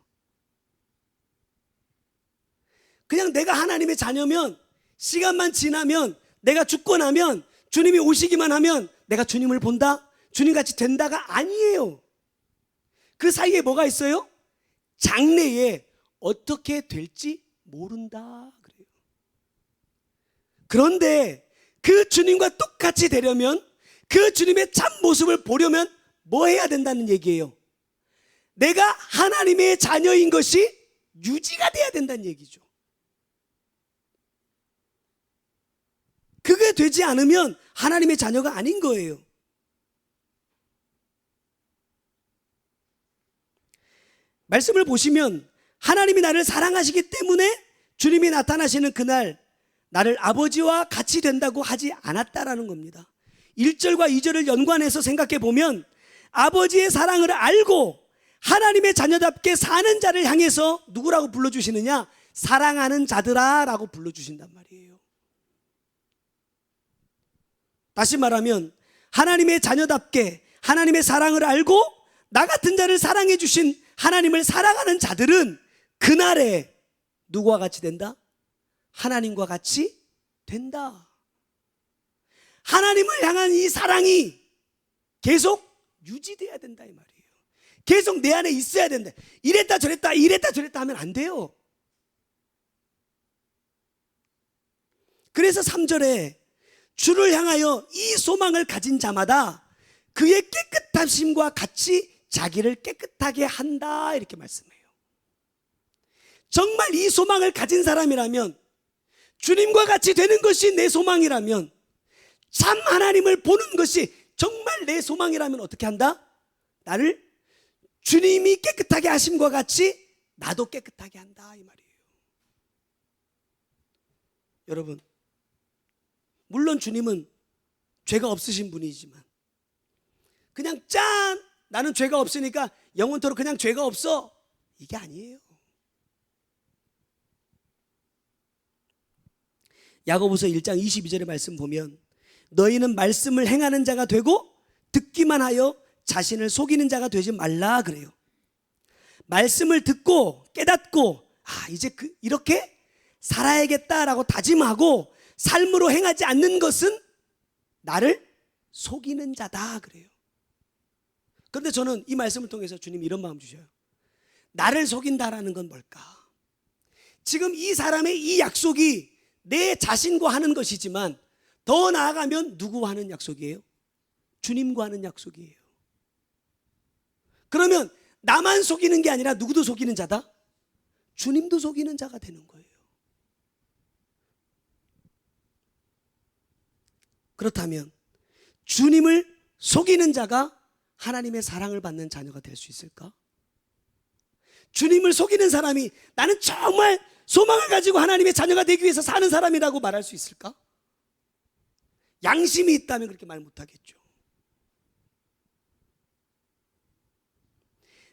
그냥 내가 하나님의 자녀면 시간만 지나면 내가 죽고 나면 주님이 오시기만 하면 내가 주님을 본다? 주님같이 된다가 아니에요. 그 사이에 뭐가 있어요? 장래에 어떻게 될지 모른다 그래요. 그런데 그 주님과 똑같이 되려면 그 주님의 참 모습을 보려면 뭐 해야 된다는 얘기예요? 내가 하나님의 자녀인 것이 유지가 돼야 된다는 얘기죠. 그게 되지 않으면 하나님의 자녀가 아닌 거예요. 말씀을 보시면 하나님이 나를 사랑하시기 때문에 주님이 나타나시는 그날 나를 아버지와 같이 된다고 하지 않았다라는 겁니다. 1절과 2절을 연관해서 생각해 보면 아버지의 사랑을 알고 하나님의 자녀답게 사는 자를 향해서 누구라고 불러주시느냐? 사랑하는 자들아 라고 불러주신단 말이에요. 다시 말하면 하나님의 자녀답게 하나님의 사랑을 알고 나 같은 자를 사랑해 주신 하나님을 사랑하는 자들은 그날에 누구와 같이 된다? 하나님과 같이 된다. 하나님을 향한 이 사랑이 계속 유지돼야 된다 이 말이에요. 계속 내 안에 있어야 된다. 이랬다 저랬다 하면 안 돼요. 그래서 3절에 주를 향하여 이 소망을 가진 자마다 그의 깨끗하심과 같이 자기를 깨끗하게 한다 이렇게 말씀해요. 정말 이 소망을 가진 사람이라면 주님과 같이 되는 것이 내 소망이라면 참 하나님을 보는 것이 정말 내 소망이라면 어떻게 한다? 나를 주님이 깨끗하게 하심과 같이 나도 깨끗하게 한다 이 말이에요. 여러분 물론 주님은 죄가 없으신 분이지만 그냥 짠 나는 죄가 없으니까 영원토록 그냥 죄가 없어 이게 아니에요. 야고보서 1장 22절의 말씀 보면 너희는 말씀을 행하는 자가 되고 듣기만 하여 자신을 속이는 자가 되지 말라 그래요. 말씀을 듣고 깨닫고 이제 이렇게 살아야겠다라고 다짐하고 삶으로 행하지 않는 것은 나를 속이는 자다 그래요. 그런데 저는 이 말씀을 통해서 주님이 이런 마음 주셔요. 나를 속인다라는 건 뭘까? 지금 이 사람의 이 약속이 내 자신과 하는 것이지만 더 나아가면 누구와 하는 약속이에요? 주님과 하는 약속이에요. 그러면 나만 속이는 게 아니라 누구도 속이는 자다? 주님도 속이는 자가 되는 거예요. 그렇다면 주님을 속이는 자가 하나님의 사랑을 받는 자녀가 될 수 있을까? 주님을 속이는 사람이 나는 정말 소망을 가지고 하나님의 자녀가 되기 위해서 사는 사람이라고 말할 수 있을까? 양심이 있다면 그렇게 말 못하겠죠.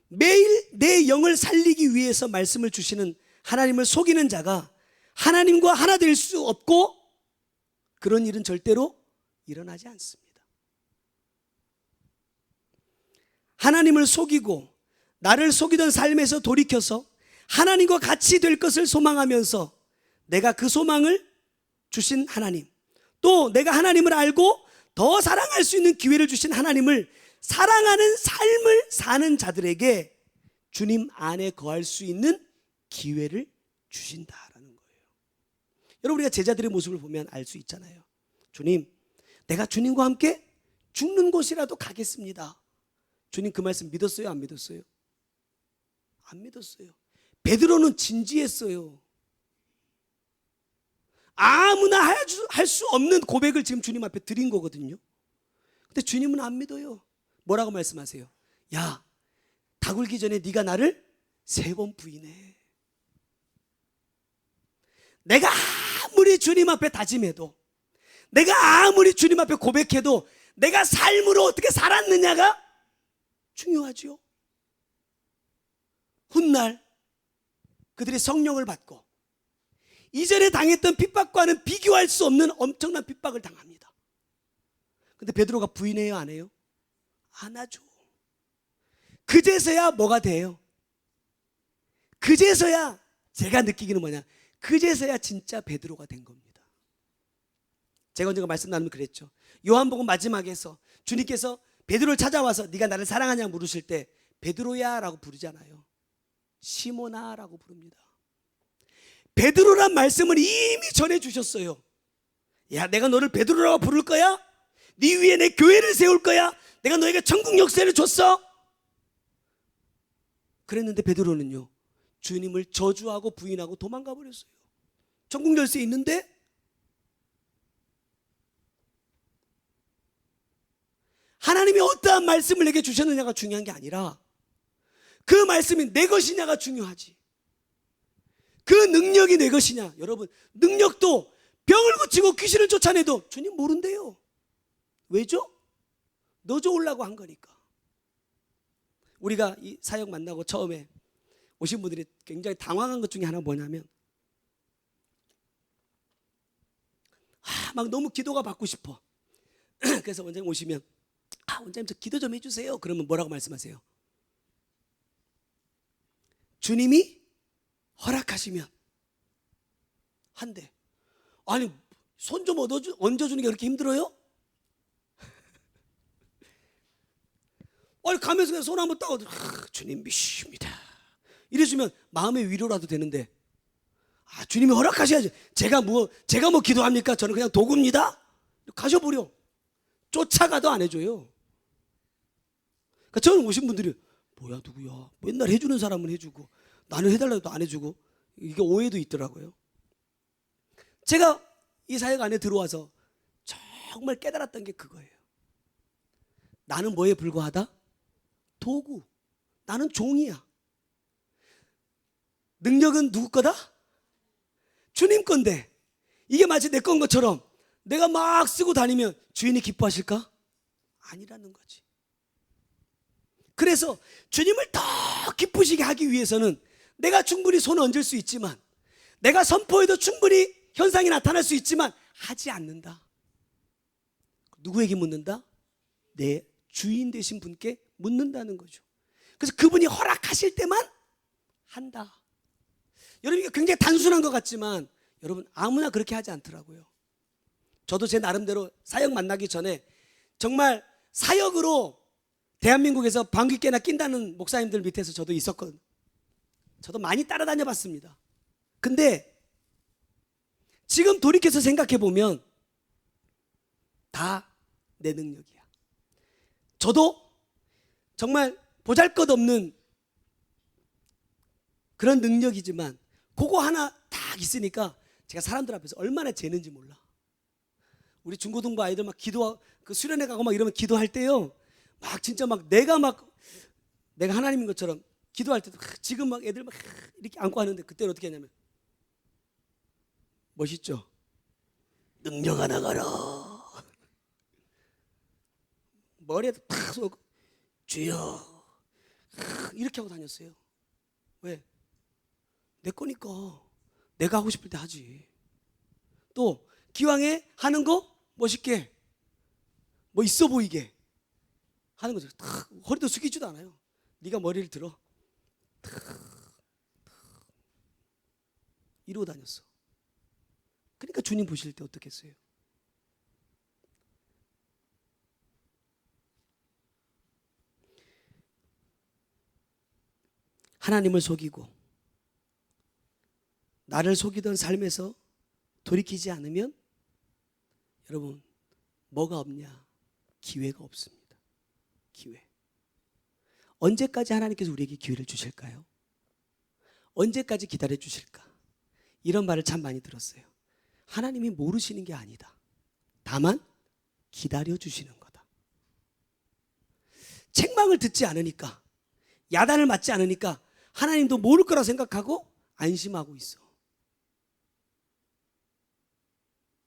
매일 내 영을 살리기 위해서 말씀을 주시는 하나님을 속이는 자가 하나님과 하나 될 수 없고 그런 일은 절대로 일어나지 않습니다. 하나님을 속이고 나를 속이던 삶에서 돌이켜서 하나님과 같이 될 것을 소망하면서 내가 그 소망을 주신 하나님, 또 내가 하나님을 알고 더 사랑할 수 있는 기회를 주신 하나님을 사랑하는 삶을 사는 자들에게 주님 안에 거할 수 있는 기회를 주신다라는 거예요. 여러분 우리가 제자들의 모습을 보면 알 수 있잖아요. 주님, 내가 주님과 함께 죽는 곳이라도 가겠습니다. 주님 그 말씀 믿었어요? 안 믿었어요? 안 믿었어요. 베드로는 진지했어요. 아무나 할 수 없는 고백을 지금 주님 앞에 드린 거거든요. 근데 주님은 안 믿어요. 뭐라고 말씀하세요? 야, 다 굴기 전에 네가 나를 3번 부인해. 내가 아무리 주님 앞에 다짐해도, 내가 아무리 주님 앞에 고백해도 내가 삶으로 어떻게 살았느냐가 중요하죠. 훗날 그들이 성령을 받고 이전에 당했던 핍박과는 비교할 수 없는 엄청난 핍박을 당합니다. 근데 베드로가 부인해요, 안 해요? 안 하죠. 그제서야 뭐가 돼요? 그제서야 제가 느끼기는 뭐냐, 그제서야 진짜 베드로가 된 겁니다. 제가 언젠가 말씀 나누면 그랬죠. 요한복음 마지막에서 주님께서 베드로를 찾아와서 네가 나를 사랑하냐 물으실 때 베드로야 라고 부르잖아요. 시몬아 라고 부릅니다. 베드로란 말씀을 이미 전해주셨어요. 야, 내가 너를 베드로라고 부를 거야? 네 위에 내 교회를 세울 거야? 내가 너에게 천국 역사를 줬어? 그랬는데 베드로는요, 주님을 저주하고 부인하고 도망가 버렸어요. 천국 열쇠 있는데? 하나님이 어떠한 말씀을 내게 주셨느냐가 중요한 게 아니라 그 말씀이 내 것이냐가 중요하지. 그 능력이 내 것이냐. 여러분, 능력도 병을 고치고 귀신을 쫓아내도 주님 모른대요. 왜죠? 너 좋으려고 한 거니까. 우리가 이 사역 만나고 처음에 오신 분들이 굉장히 당황한 것 중에 하나 뭐냐면, 막 너무 기도가 받고 싶어. 그래서 원장님 오시면 원장님 저 기도 좀 해주세요. 그러면 뭐라고 말씀하세요? 주님이 허락하시면 한대. 아니, 손 좀 얹어주는 게 그렇게 힘들어요? 아니, 가면서 그냥 손 한번 따고 주님 믿습니다 이래주면 마음의 위로라도 되는데, 주님이 허락하셔야지. 제가 뭐 기도합니까? 저는 그냥 도구입니다. 가셔버려. 쫓아가도 안 해줘요. 그러니까 저는 오신 분들이 뭐야 누구야, 맨날 해주는 사람은 해주고 나는 해달라고 해도 안 해주고, 이게 오해도 있더라고요. 제가 이 사역 안에 들어와서 정말 깨달았던 게 그거예요. 나는 뭐에 불과하다? 도구. 나는 종이야. 능력은 누구 거다? 주님 건데, 이게 마치 내 건 것처럼 내가 막 쓰고 다니면 주인이 기뻐하실까? 아니라는 거지. 그래서 주님을 더 기쁘시게 하기 위해서는 내가 충분히 손을 얹을 수 있지만, 내가 선포해도 충분히 현상이 나타날 수 있지만 하지 않는다. 누구에게 묻는다? 내 주인 되신 분께 묻는다는 거죠. 그래서 그분이 허락하실 때만 한다. 여러분, 이게 굉장히 단순한 것 같지만 여러분, 아무나 그렇게 하지 않더라고요. 저도 제 나름대로 사역 만나기 전에 정말 사역으로 대한민국에서 방귀깨나 낀다는 목사님들 밑에서 저도 있었거든요. 저도 많이 따라다녀 봤습니다. 근데 지금 돌이켜서 생각해 보면 다 내 능력이야. 저도 정말 보잘것없는 그런 능력이지만 그거 하나 딱 있으니까 제가 사람들 앞에서 얼마나 재는지 몰라. 우리 중고등부 아이들 막 그 수련회 가고 막 이러면 기도할 때요, 막 진짜 막 내가 하나님인 것처럼 기도할 때도 지금 막 애들 막 이렇게 안고 하는데, 그때는 어떻게 하냐면, 멋있죠? 능력 하나 가라. 머리에 탁 쏘고 주여 이렇게 하고 다녔어요. 왜? 내 거니까 내가 하고 싶을 때 하지. 또 기왕에 하는 거 멋있게 뭐 있어 보이게 하는 거죠. 탁 허리도 숙이지도 않아요. 네가 머리를 들어 이러고 다녔어. 그러니까 주님 보실 때 어떻겠어요? 하나님을 속이고 나를 속이던 삶에서 돌이키지 않으면 여러분, 뭐가 없냐? 기회가 없습니다. 기회. 언제까지 하나님께서 우리에게 기회를 주실까요? 언제까지 기다려 주실까? 이런 말을 참 많이 들었어요. 하나님이 모르시는 게 아니다. 다만 기다려 주시는 거다. 책망을 듣지 않으니까 야단을 맞지 않으니까 하나님도 모를 거라 생각하고 안심하고 있어.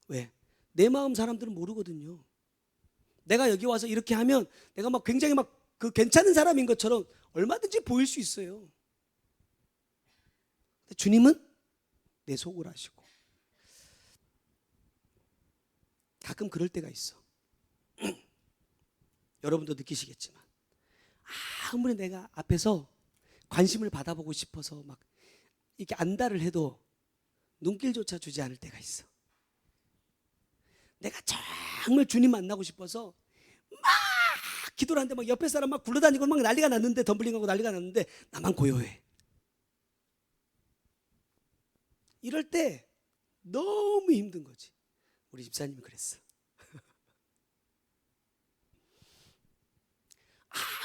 왜? 내 마음 사람들은 모르거든요. 내가 여기 와서 이렇게 하면 내가 막 굉장히 막 그 괜찮은 사람인 것처럼 얼마든지 보일 수 있어요. 주님은 내 속을 아시고. 가끔 그럴 때가 있어. 여러분도 느끼시겠지만 아무리 내가 앞에서 관심을 받아보고 싶어서 막 이렇게 안달을 해도 눈길조차 주지 않을 때가 있어. 내가 정말 주님 만나고 싶어서 막 기도를 하는데 막 옆에 사람 막 굴러다니고 막 난리가 났는데, 덤블링하고 난리가 났는데 나만 고요해. 이럴 때 너무 힘든 거지. 우리 집사님이 그랬어.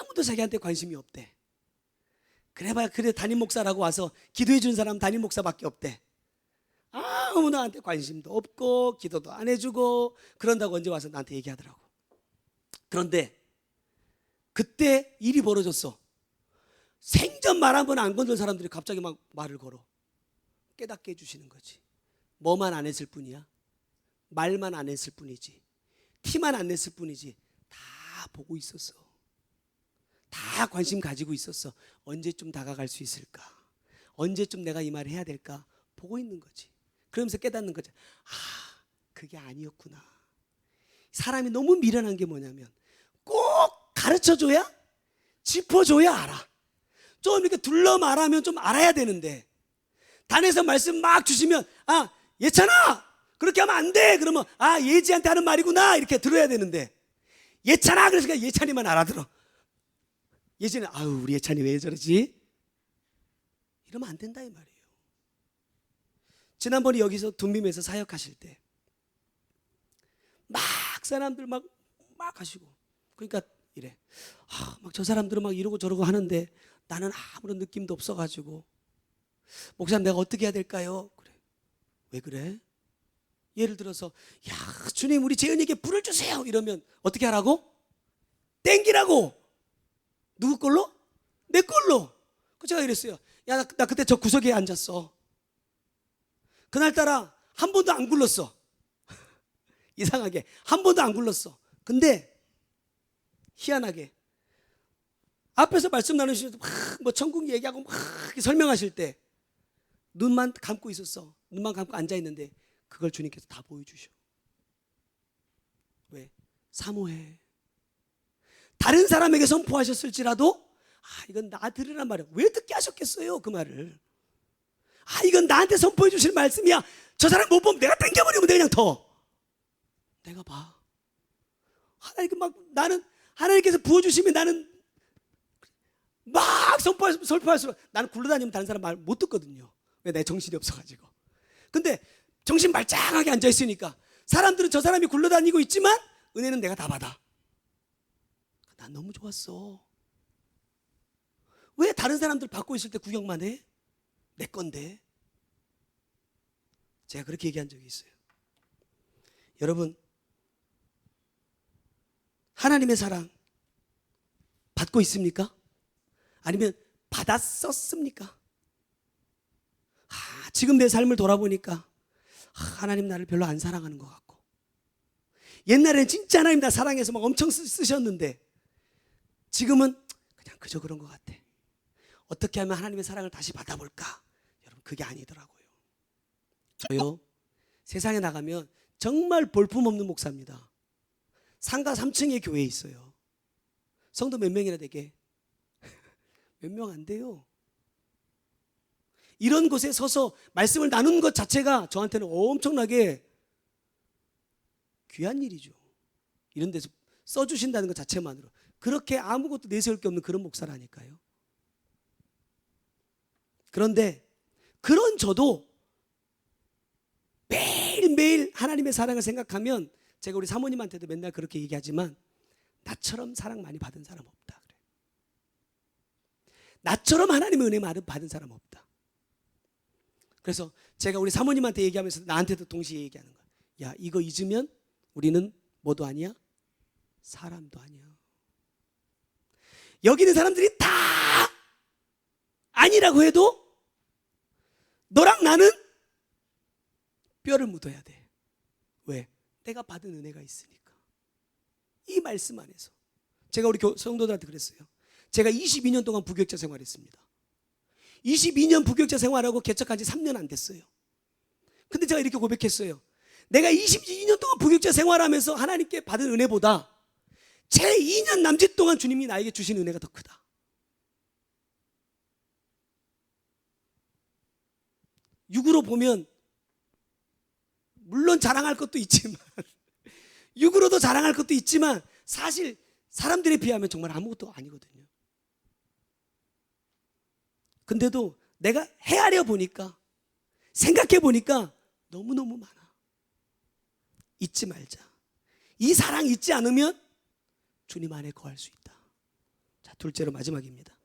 아무도 자기한테 관심이 없대. 그래봐야 그래 담임 목사라고 와서 기도해 준 사람 담임 목사밖에 없대. 아무 나한테 관심도 없고 기도도 안 해주고 그런다고 언제 와서 나한테 얘기하더라고. 그런데 그때 일이 벌어졌어. 생전 말 한 번 안 건든 사람들이 갑자기 막 말을 걸어. 깨닫게 해주시는 거지. 뭐만 안 했을 뿐이야. 말만 안 했을 뿐이지. 티만 안 냈을 뿐이지. 다 보고 있었어. 다 관심 가지고 있었어. 언제쯤 다가갈 수 있을까? 언제쯤 내가 이 말을 해야 될까? 보고 있는 거지. 그러면서 깨닫는 거지. 아, 그게 아니었구나. 사람이 너무 미련한 게 뭐냐면 꼭 가르쳐줘야, 짚어줘야 알아. 좀 이렇게 둘러 말하면 좀 알아야 되는데, 단에서 말씀 막 주시면 아, 예찬아 그렇게 하면 안 돼. 그러면 아, 예지한테 하는 말이구나 이렇게 들어야 되는데, 예찬아 그래서 예찬이만 알아들어. 예전에 아유 우리 예찬이 왜 저러지? 이러면 안 된다 이 말이에요. 지난번에 여기서 둠빔에서 사역하실 때 막 사람들 막 하시고, 그러니까 이래. 아, 막 저 사람들은 막 이러고 저러고 하는데 나는 아무런 느낌도 없어가지고, 목사님 내가 어떻게 해야 될까요? 그래. 왜 그래? 예를 들어서 야 주님 우리 재은이에게 불을 주세요 이러면 어떻게 하라고? 땡기라고. 누구 걸로? 내 걸로. 제가 이랬어요. 야, 나 그때 저 구석에 앉았어. 그날따라 한 번도 안 굴렀어. 이상하게 한 번도 안 굴렀어. 근데 희한하게 앞에서 말씀 나누시면서 막 천국 얘기하고 막 설명하실 때 눈만 감고 있었어. 눈만 감고 앉아 있는데 그걸 주님께서 다 보여주셔. 왜? 사모해. 다른 사람에게 선포하셨을지라도 아, 이건 나 들으란 말이야. 왜 듣게 하셨겠어요 그 말을. 아, 이건 나한테 선포해 주실 말씀이야. 저 사람 못 보면 내가 땡겨버리면 돼. 그냥 더 내가 봐. 하나님께 막 나는 하나님께서 부어주시면 나는 막 선포할수록 나는 굴러다니면 다른 사람 말 못 듣거든요. 왜? 내 정신이 없어가지고. 근데 정신 말짱하게 앉아있으니까 사람들은 저 사람이 굴러다니고 있지만 은혜는 내가 다 받아. 난 너무 좋았어. 왜 다른 사람들 받고 있을 때 구경만 해? 내 건데. 제가 그렇게 얘기한 적이 있어요. 여러분, 하나님의 사랑 받고 있습니까? 아니면 받았었습니까? 아, 지금 내 삶을 돌아보니까 하나님 나를 별로 안 사랑하는 것 같고, 옛날에는 진짜 하나님 나 사랑해서 막 엄청 쓰셨는데 지금은 그냥 그저 그런 것 같아. 어떻게 하면 하나님의 사랑을 다시 받아볼까? 여러분, 그게 아니더라고요. 저요, 세상에 나가면 정말 볼품없는 목사입니다. 상가 3층에 교회에 있어요. 성도 몇 명이나 되게? 몇 명 안 돼요. 이런 곳에 서서 말씀을 나누는 것 자체가 저한테는 엄청나게 귀한 일이죠. 이런 데서 써주신다는 것 자체만으로 그렇게 아무것도 내세울 게 없는 그런 목사라니까요. 그런데 그런 저도 매일매일 하나님의 사랑을 생각하면, 제가 우리 사모님한테도 맨날 그렇게 얘기하지만 나처럼 사랑 많이 받은 사람 없다 그래. 나처럼 하나님의 은혜 많이 받은 사람 없다. 그래서 제가 우리 사모님한테 얘기하면서 나한테도 동시에 얘기하는 거야. 야, 이거 잊으면 우리는 뭐도 아니야? 사람도 아니야. 여기 있는 사람들이 다 아니라고 해도 너랑 나는 뼈를 묻어야 돼. 왜? 내가 받은 은혜가 있으니까. 이 말씀 안에서. 제가 우리 성도들한테 그랬어요. 제가 22년 동안 부교육자 생활했습니다. 22년 부교육자 생활하고 개척한 지 3년 안 됐어요. 근데 제가 이렇게 고백했어요. 내가 22년 동안 부교육자 생활하면서 하나님께 받은 은혜보다 제 2년 남짓 동안 주님이 나에게 주신 은혜가 더 크다. 육으로 보면 물론 자랑할 것도 있지만 육으로도 자랑할 것도 있지만 사실 사람들에 비하면 정말 아무것도 아니거든요. 근데도 내가 헤아려 보니까, 생각해 보니까 너무너무 많아. 잊지 말자. 이 사랑 잊지 않으면 주님 안에 거할 수 있다. 자, 둘째로 마지막입니다.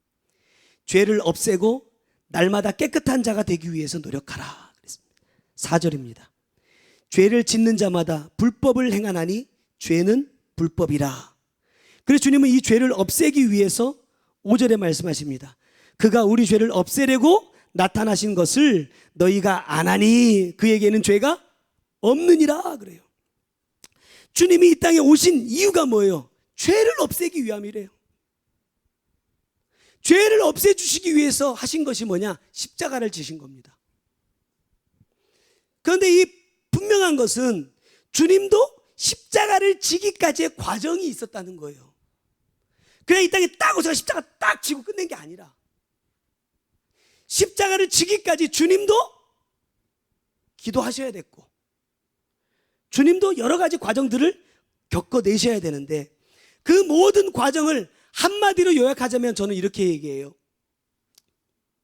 죄를 없애고 날마다 깨끗한 자가 되기 위해서 노력하라 그랬습니다. 4절입니다. 죄를 짓는 자마다 불법을 행하나니 죄는 불법이라. 그래서 주님은 이 죄를 없애기 위해서 5절에 말씀하십니다. 그가 우리 죄를 없애려고 나타나신 것을 너희가 안 하니 그에게는 죄가 없느니라 그래요. 주님이 이 땅에 오신 이유가 뭐예요? 죄를 없애기 위함이래요. 죄를 없애주시기 위해서 하신 것이 뭐냐? 십자가를 지신 겁니다. 그런데 이 분명한 것은 주님도 십자가를 지기까지의 과정이 있었다는 거예요. 그냥 이 땅에 딱 오셔서 십자가 딱 지고 끝낸 게 아니라 십자가를 지기까지 주님도 기도하셔야 됐고 주님도 여러 가지 과정들을 겪어내셔야 되는데 그 모든 과정을 한마디로 요약하자면 저는 이렇게 얘기해요.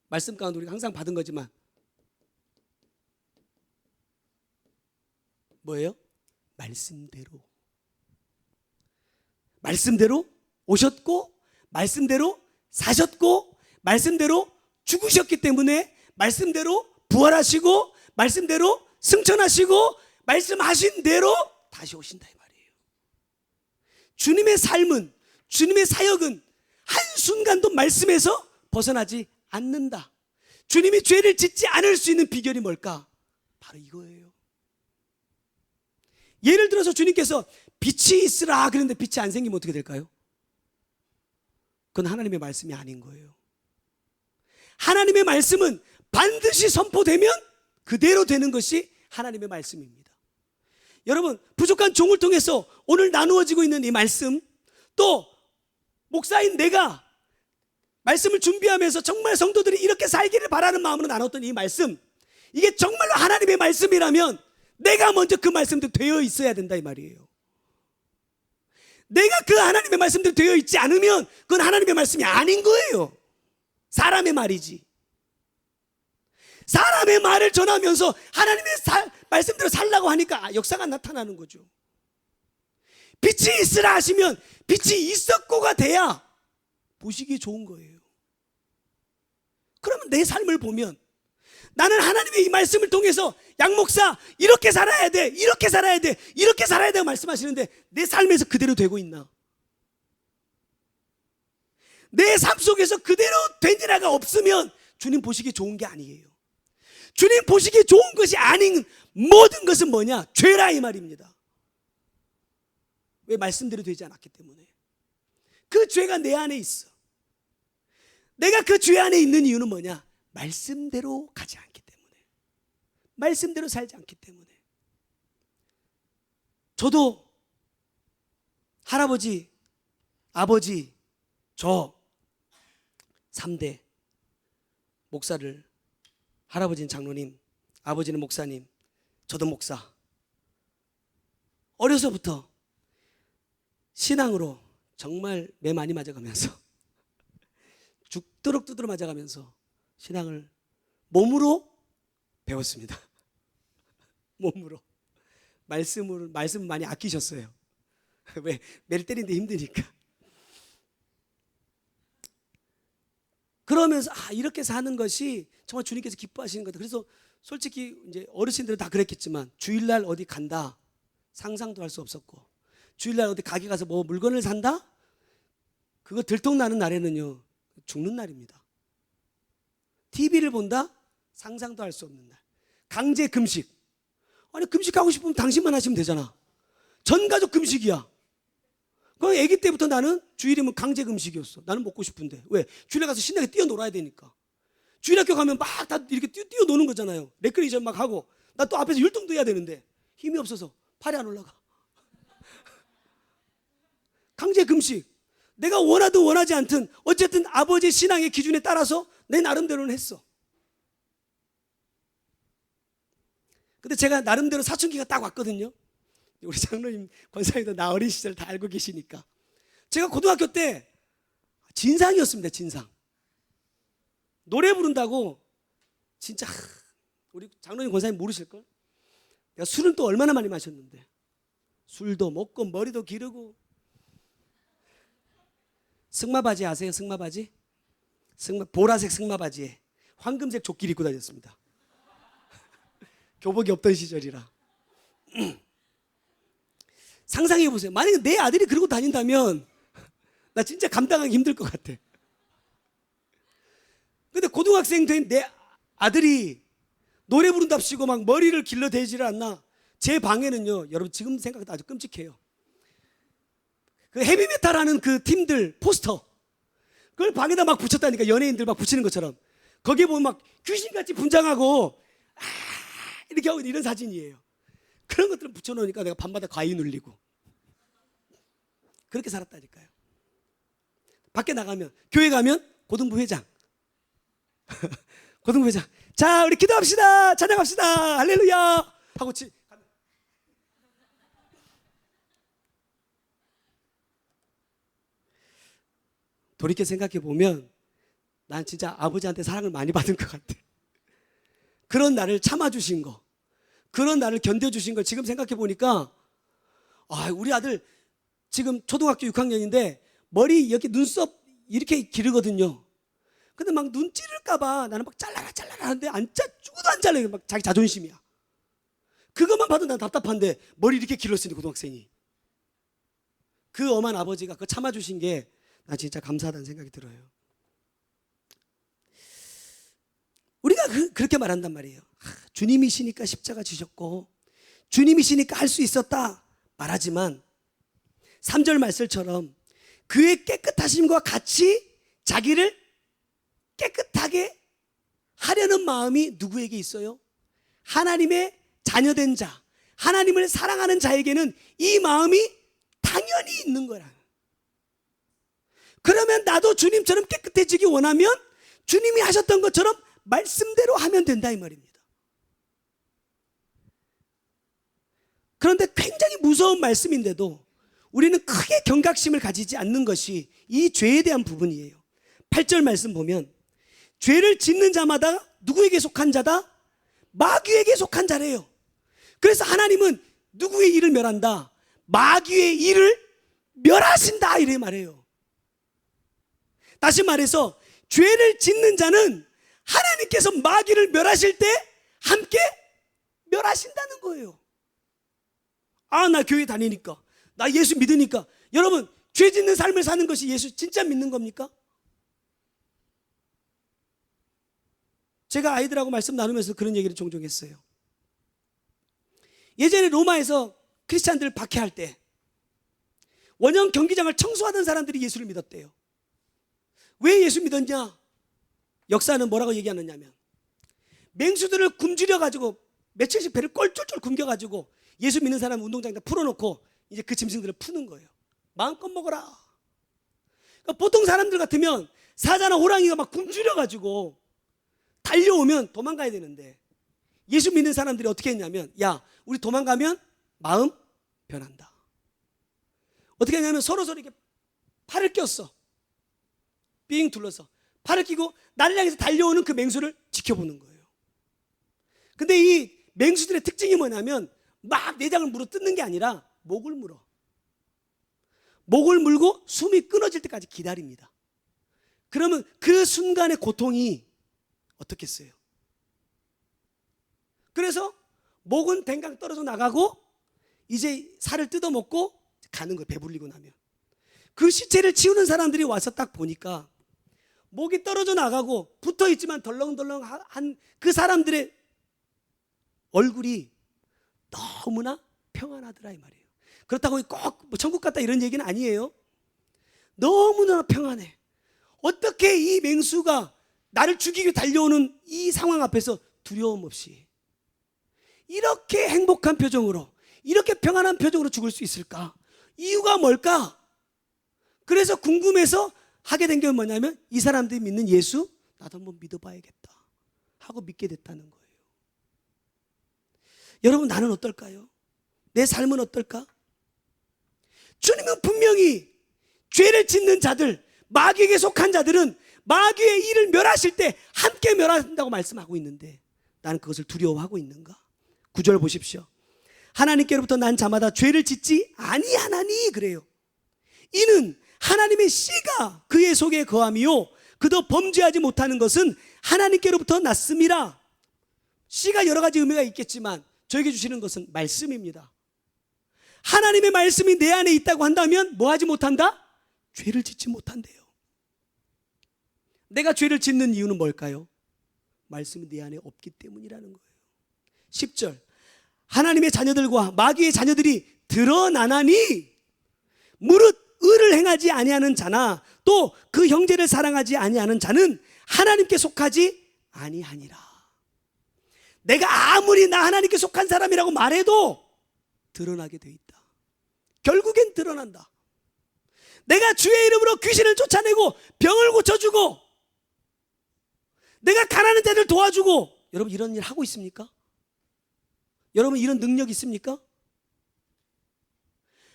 말씀 가운데 우리가 항상 받은 거지만 뭐예요? 말씀대로 오셨고 말씀대로 사셨고 말씀대로 죽으셨기 때문에 말씀대로 부활하시고 말씀대로 승천하시고 말씀하신 대로 다시 오신다 이 말이에요. 주님의 삶은, 주님의 사역은 한순간도 말씀에서 벗어나지 않는다. 주님이 죄를 짓지 않을 수 있는 비결이 뭘까? 바로 이거예요. 예를 들어서 주님께서 빛이 있으라 그랬는데 빛이 안 생기면 어떻게 될까요? 그건 하나님의 말씀이 아닌 거예요. 하나님의 말씀은 반드시 선포되면 그대로 되는 것이 하나님의 말씀입니다. 여러분, 부족한 종을 통해서 오늘 나누어지고 있는 이 말씀, 또 목사인 내가 말씀을 준비하면서 정말 성도들이 이렇게 살기를 바라는 마음으로 나눴던 이 말씀, 이게 정말로 하나님의 말씀이라면 내가 먼저 그 말씀대로 되어 있어야 된다 이 말이에요. 내가 그 하나님의 말씀대로 되어 있지 않으면 그건 하나님의 말씀이 아닌 거예요. 사람의 말이지. 사람의 말을 전하면서 하나님의 말씀대로 살라고 하니까 역사가 나타나는 거죠. 빛이 있으라 하시면 빛이 있었고가 돼야 보시기 좋은 거예요. 그러면 내 삶을 보면 나는 하나님의 이 말씀을 통해서 양 목사 이렇게 살아야 돼, 이렇게 살아야 돼, 이렇게 살아야 돼 말씀하시는데 내 삶에서 그대로 되고 있나? 내 삶 속에서 그대로 된 일화가 없으면 주님 보시기 좋은 게 아니에요. 주님 보시기 좋은 것이 아닌 모든 것은 뭐냐? 죄라 이 말입니다. 왜? 말씀대로 되지 않았기 때문에. 그 죄가 내 안에 있어. 내가 그 죄 안에 있는 이유는 뭐냐? 말씀대로 가지 않기 때문에. 말씀대로 살지 않기 때문에. 저도 할아버지, 아버지, 저 3대 목사를, 할아버지는 장로님, 아버지는 목사님, 저도 목사. 어려서부터 신앙으로 정말 매 많이 맞아가면서 죽도록 두드러 맞아가면서 신앙을 몸으로 배웠습니다. 몸으로. 말씀을 많이 아끼셨어요. 왜? 매를 때리는데 힘드니까. 그러면서 이렇게 사는 것이 정말 주님께서 기뻐하시는 거다. 그래서 솔직히 이제 어르신들은 다 그랬겠지만 주일날 어디 간다 상상도 할 수 없었고, 주일날 어디 가게 가서 뭐 물건을 산다? 그거 들통나는 날에는요 죽는 날입니다. TV를 본다? 상상도 할 수 없는 날. 강제 금식. 아니 금식하고 싶으면 당신만 하시면 되잖아. 전 가족 금식이야. 그 아기 때부터 나는 주일이면 강제 금식이었어. 나는 먹고 싶은데. 왜? 주일에 가서 신나게 뛰어놀아야 되니까. 주일학교 가면 막 다 이렇게 뛰어노는 거잖아요. 레크레이션 막 하고. 나 또 앞에서 율동도 해야 되는데 힘이 없어서 팔이 안 올라가. 강제 금식. 내가 원하든 원하지 않든 어쨌든 아버지의 신앙의 기준에 따라서 내 나름대로는 했어. 근데 제가 나름대로 사춘기가 딱 왔거든요. 우리 장로님, 권사님도 나 어린 시절 다 알고 계시니까. 제가 고등학교 때 진상이었습니다. 진상. 노래 부른다고 진짜 우리 장로님, 권사님 모르실걸? 내가 술은 또 얼마나 많이 마셨는데. 술도 먹고 머리도 기르고. 승마바지 아세요? 승마바지? 보라색 승마바지에 황금색 조끼를 입고 다녔습니다. 교복이 없던 시절이라. 상상해 보세요. 만약에 내 아들이 그러고 다닌다면 나 진짜 감당하기 힘들 것 같아. 근데 고등학생 된 내 아들이 노래 부른답시고 막 머리를 길러대지를 않나. 제 방에는요, 여러분 지금 생각해도 아주 끔찍해요. 그 헤비메탈하는 그 팀들 포스터, 그걸 방에다 막 붙였다니까. 연예인들 막 붙이는 것처럼. 거기에 보면 막 귀신같이 분장하고 이렇게 하고 이런 사진이에요. 그런 것들을 붙여놓으니까 내가 밤마다 과위 눌리고 그렇게 살았다니까요. 밖에 나가면, 교회 가면 고등부 회장 고등부 회장, 자 우리 기도합시다, 찬양합시다, 할렐루야 하고 돌이켜 생각해 보면 난 진짜 아버지한테 사랑을 많이 받은 것 같아. 그런 나를 참아주신 거, 그런 나를 견뎌주신 걸 지금 생각해 보니까, 우리 아들 지금 초등학교 6학년인데 머리 여기 눈썹 이렇게 기르거든요. 근데 막 눈 찌를까봐 나는 막 잘라라 하는데 죽어도 안 잘라요. 막 자기 자존심이야. 그것만 봐도 난 답답한데 머리 이렇게 길렀으니 고등학생이. 그 엄한 아버지가 그거 참아주신 게 나 진짜 감사하다는 생각이 들어요. 우리가 그렇게 말한단 말이에요. 주님이시니까 십자가 지셨고 주님이시니까 할 수 있었다 말하지만 3절 말씀처럼 그의 깨끗하심과 같이 자기를 깨끗하게 하려는 마음이 누구에게 있어요? 하나님의 자녀된 자, 하나님을 사랑하는 자에게는 이 마음이 당연히 있는 거라. 그러면 나도 주님처럼 깨끗해지기 원하면 주님이 하셨던 것처럼 말씀대로 하면 된다 이 말입니다. 그런데 굉장히 무서운 말씀인데도 우리는 크게 경각심을 가지지 않는 것이 이 죄에 대한 부분이에요. 8절 말씀 보면 죄를 짓는 자마다 누구에게 속한 자다? 마귀에게 속한 자래요. 그래서 하나님은 누구의 일을 멸한다? 마귀의 일을 멸하신다 이래 말해요. 다시 말해서 죄를 짓는 자는 하나님께서 마귀를 멸하실 때 함께 멸하신다는 거예요. 나 교회 다니니까, 나 예수 믿으니까. 여러분, 죄 짓는 삶을 사는 것이 예수 진짜 믿는 겁니까? 제가 아이들하고 말씀 나누면서 그런 얘기를 종종 했어요. 예전에 로마에서 크리스찬들을 박해할 때 원형 경기장을 청소하던 사람들이 예수를 믿었대요. 왜 예수 믿었냐? 역사는 뭐라고 얘기하느냐면 맹수들을 굶주려가지고 며칠씩 배를 꼴쫄쫄 굶겨가지고 예수 믿는 사람 운동장에다 풀어놓고 이제 그 짐승들을 푸는 거예요. 마음껏 먹어라. 그러니까 보통 사람들 같으면 사자나 호랑이가 막 굶주려가지고 달려오면 도망가야 되는데 예수 믿는 사람들이 어떻게 했냐면, 야 우리 도망가면 마음 변한다. 어떻게 했냐면 서로 이렇게 팔을 꼈어. 삥 둘러서 팔을 끼고 나를 향해서 달려오는 그 맹수를 지켜보는 거예요. 근데 이 맹수들의 특징이 뭐냐면 막 내장을 물어 뜯는 게 아니라 목을 물어. 목을 물고 숨이 끊어질 때까지 기다립니다. 그러면 그 순간의 고통이 어떻겠어요? 그래서 목은 댕강 떨어져 나가고 이제 살을 뜯어먹고 가는 거예요. 배불리고 나면. 그 시체를 치우는 사람들이 와서 딱 보니까 목이 떨어져 나가고 붙어있지만 덜렁덜렁한 그 사람들의 얼굴이 너무나 평안하더라 이 말이에요. 그렇다고 꼭 천국 갔다 이런 얘기는 아니에요. 너무나 평안해. 어떻게 이 맹수가 나를 죽이고 달려오는 이 상황 앞에서 두려움 없이 이렇게 행복한 표정으로, 이렇게 평안한 표정으로 죽을 수 있을까? 이유가 뭘까? 그래서 궁금해서 하게 된 게 뭐냐면, 이 사람들이 믿는 예수 나도 한번 믿어봐야겠다 하고 믿게 됐다는 거예요. 여러분, 나는 어떨까요? 내 삶은 어떨까? 주님은 분명히 죄를 짓는 자들, 마귀에게 속한 자들은 마귀의 일을 멸하실 때 함께 멸하신다고 말씀하고 있는데, 나는 그것을 두려워하고 있는가? 9절 보십시오. 하나님께로부터 난 자마다 죄를 짓지 아니하나니 그래요. 이는 하나님의 씨가 그의 속에 거함이요 그도 범죄하지 못하는 것은 하나님께로부터 났음이라. 씨가 여러 가지 의미가 있겠지만 저에게 주시는 것은 말씀입니다. 하나님의 말씀이 내 안에 있다고 한다면 뭐 하지 못한다? 죄를 짓지 못한대요. 내가 죄를 짓는 이유는 뭘까요? 말씀이 내 안에 없기 때문이라는 거예요. 10절. 하나님의 자녀들과 마귀의 자녀들이 드러나나니 무릇 의를 행하지 아니하는 자나 또 그 형제를 사랑하지 아니하는 자는 하나님께 속하지 아니하니라. 내가 아무리 나 하나님께 속한 사람이라고 말해도 드러나게 돼 있다. 결국엔 드러난다. 내가 주의 이름으로 귀신을 쫓아내고 병을 고쳐주고 내가 가난한 자들 도와주고, 여러분 이런 일 하고 있습니까? 여러분 이런 능력 있습니까?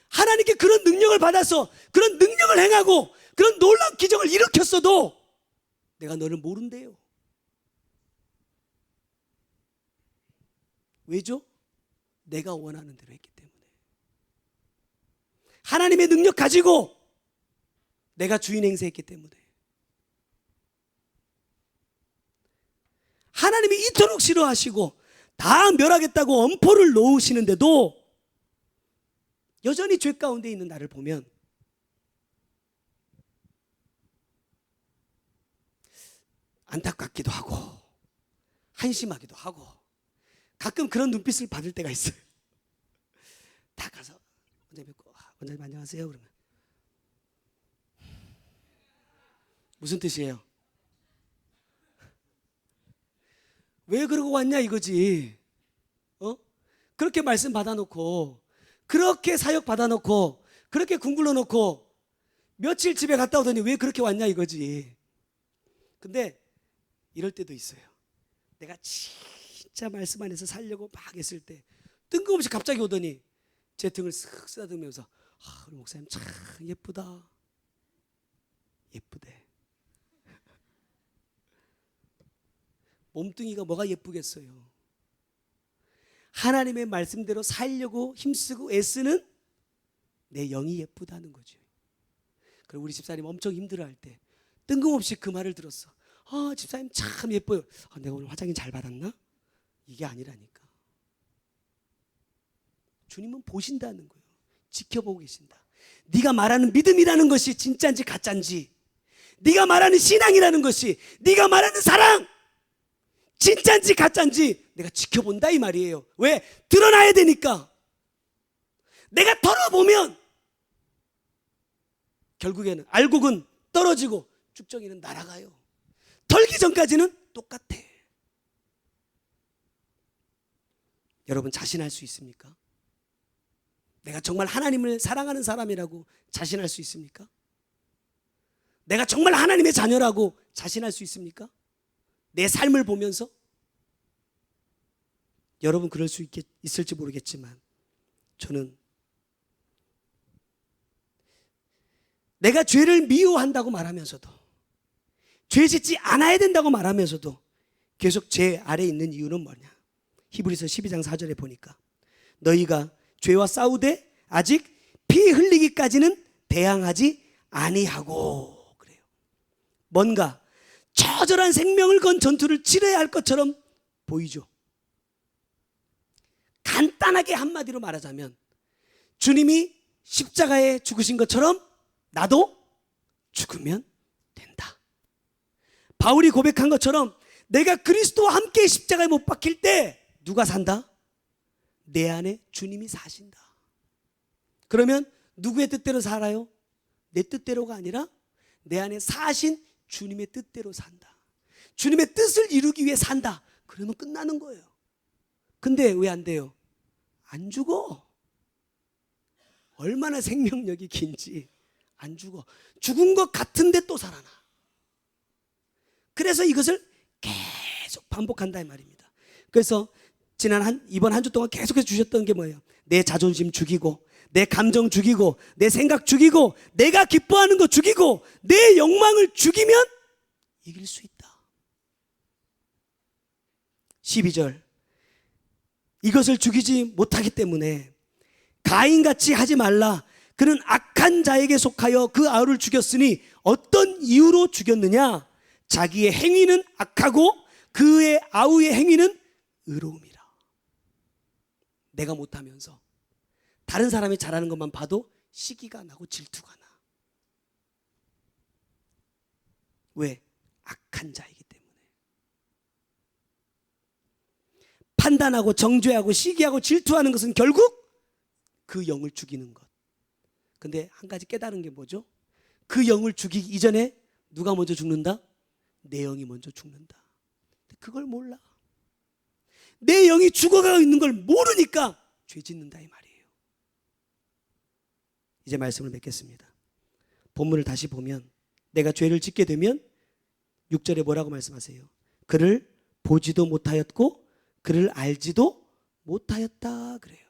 하나님께 그런 능력을 받아서 그런 능력을 행하고 그런 놀라운 기적을 일으켰어도 내가 너를 모른대요. 왜죠? 내가 원하는 대로 했기 때문에. 하나님의 능력 가지고 내가 주인 행세했기 때문에. 하나님이 이토록 싫어하시고 다 멸하겠다고 엄포를 놓으시는데도 여전히 죄 가운데 있는 나를 보면 안타깝기도 하고 한심하기도 하고 가끔 그런 눈빛을 받을 때가 있어요. 다 가서 원장님 뵙고, 원장님 안녕하세요 그러면 무슨 뜻이에요? 왜 그러고 왔냐 이거지. 그렇게 말씀 받아놓고 그렇게 사역 받아놓고 그렇게 궁굴러 놓고 며칠 집에 갔다 오더니 왜 그렇게 왔냐 이거지. 근데 이럴 때도 있어요. 내가 진짜 말씀 안에서 살려고 막 했을 때 뜬금없이 갑자기 오더니 제 등을 쓱 쓰다듬으면서 우리 목사님 참 예쁘다. 예쁘대. 몸뚱이가 뭐가 예쁘겠어요. 하나님의 말씀대로 살려고 힘쓰고 애쓰는 내 영이 예쁘다는 거죠. 그리고 우리 집사님 엄청 힘들어할 때 뜬금없이 그 말을 들었어. 집사님 참 예뻐요. 내가 오늘 화장이 잘 받았나? 이게 아니라니까. 주님은 보신다는 거예요. 지켜보고 계신다. 네가 말하는 믿음이라는 것이 진짜인지 가짜인지, 네가 말하는 신앙이라는 것이, 네가 말하는 사랑 진짜인지 가짜인지 내가 지켜본다 이 말이에요. 왜? 드러나야 되니까. 내가 털어보면 결국에는 알곡은 떨어지고 쭉정이는 날아가요. 털기 전까지는 똑같아. 여러분 자신할 수 있습니까? 내가 정말 하나님을 사랑하는 사람이라고 자신할 수 있습니까? 내가 정말 하나님의 자녀라고 자신할 수 있습니까? 내 삶을 보면서? 여러분 그럴 수 있을지 모르겠지만 저는 내가 죄를 미워한다고 말하면서도 죄 짓지 않아야 된다고 말하면서도 계속 죄 아래에 있는 이유는 뭐냐? 히브리서 12장 4절에 보니까 너희가 죄와 싸우되 아직 피 흘리기까지는 대항하지 아니하고 그래요. 뭔가 처절한 생명을 건 전투를 치러야 할 것처럼 보이죠. 간단하게 한마디로 말하자면 주님이 십자가에 죽으신 것처럼 나도 죽으면 된다. 바울이 고백한 것처럼 내가 그리스도와 함께 십자가에 못 박힐 때 누가 산다? 내 안에 주님이 사신다. 그러면 누구의 뜻대로 살아요? 내 뜻대로가 아니라 내 안에 사신 주님의 뜻대로 산다. 주님의 뜻을 이루기 위해 산다. 그러면 끝나는 거예요. 근데 왜 안 돼요? 안 죽어. 얼마나 생명력이 긴지 안 죽어. 죽은 것 같은데 또 살아나. 그래서 이것을 계속 반복한다 이 말입니다. 그래서 이번 한 주 동안 계속해서 주셨던 게 뭐예요? 내 자존심 죽이고, 내 감정 죽이고, 내 생각 죽이고, 내가 기뻐하는 거 죽이고, 내 욕망을 죽이면 이길 수 있다. 12절, 이것을 죽이지 못하기 때문에 가인같이 하지 말라. 그는 악한 자에게 속하여 그 아우를 죽였으니 어떤 이유로 죽였느냐? 자기의 행위는 악하고 그의 아우의 행위는 의로움이라. 내가 못하면서 다른 사람이 잘하는 것만 봐도 시기가 나고 질투가 나. 왜? 악한 자이기 때문에. 판단하고 정죄하고 시기하고 질투하는 것은 결국 그 영을 죽이는 것. 근데 한 가지 깨달은 게 뭐죠? 그 영을 죽이기 이전에 누가 먼저 죽는다? 내 영이 먼저 죽는다. 그걸 몰라. 내 영이 죽어가고 있는 걸 모르니까 죄 짓는다 이 말이에요. 이제 말씀을 맺겠습니다. 본문을 다시 보면 내가 죄를 짓게 되면 6절에 뭐라고 말씀하세요? 그를 보지도 못하였고 그를 알지도 못하였다 그래요.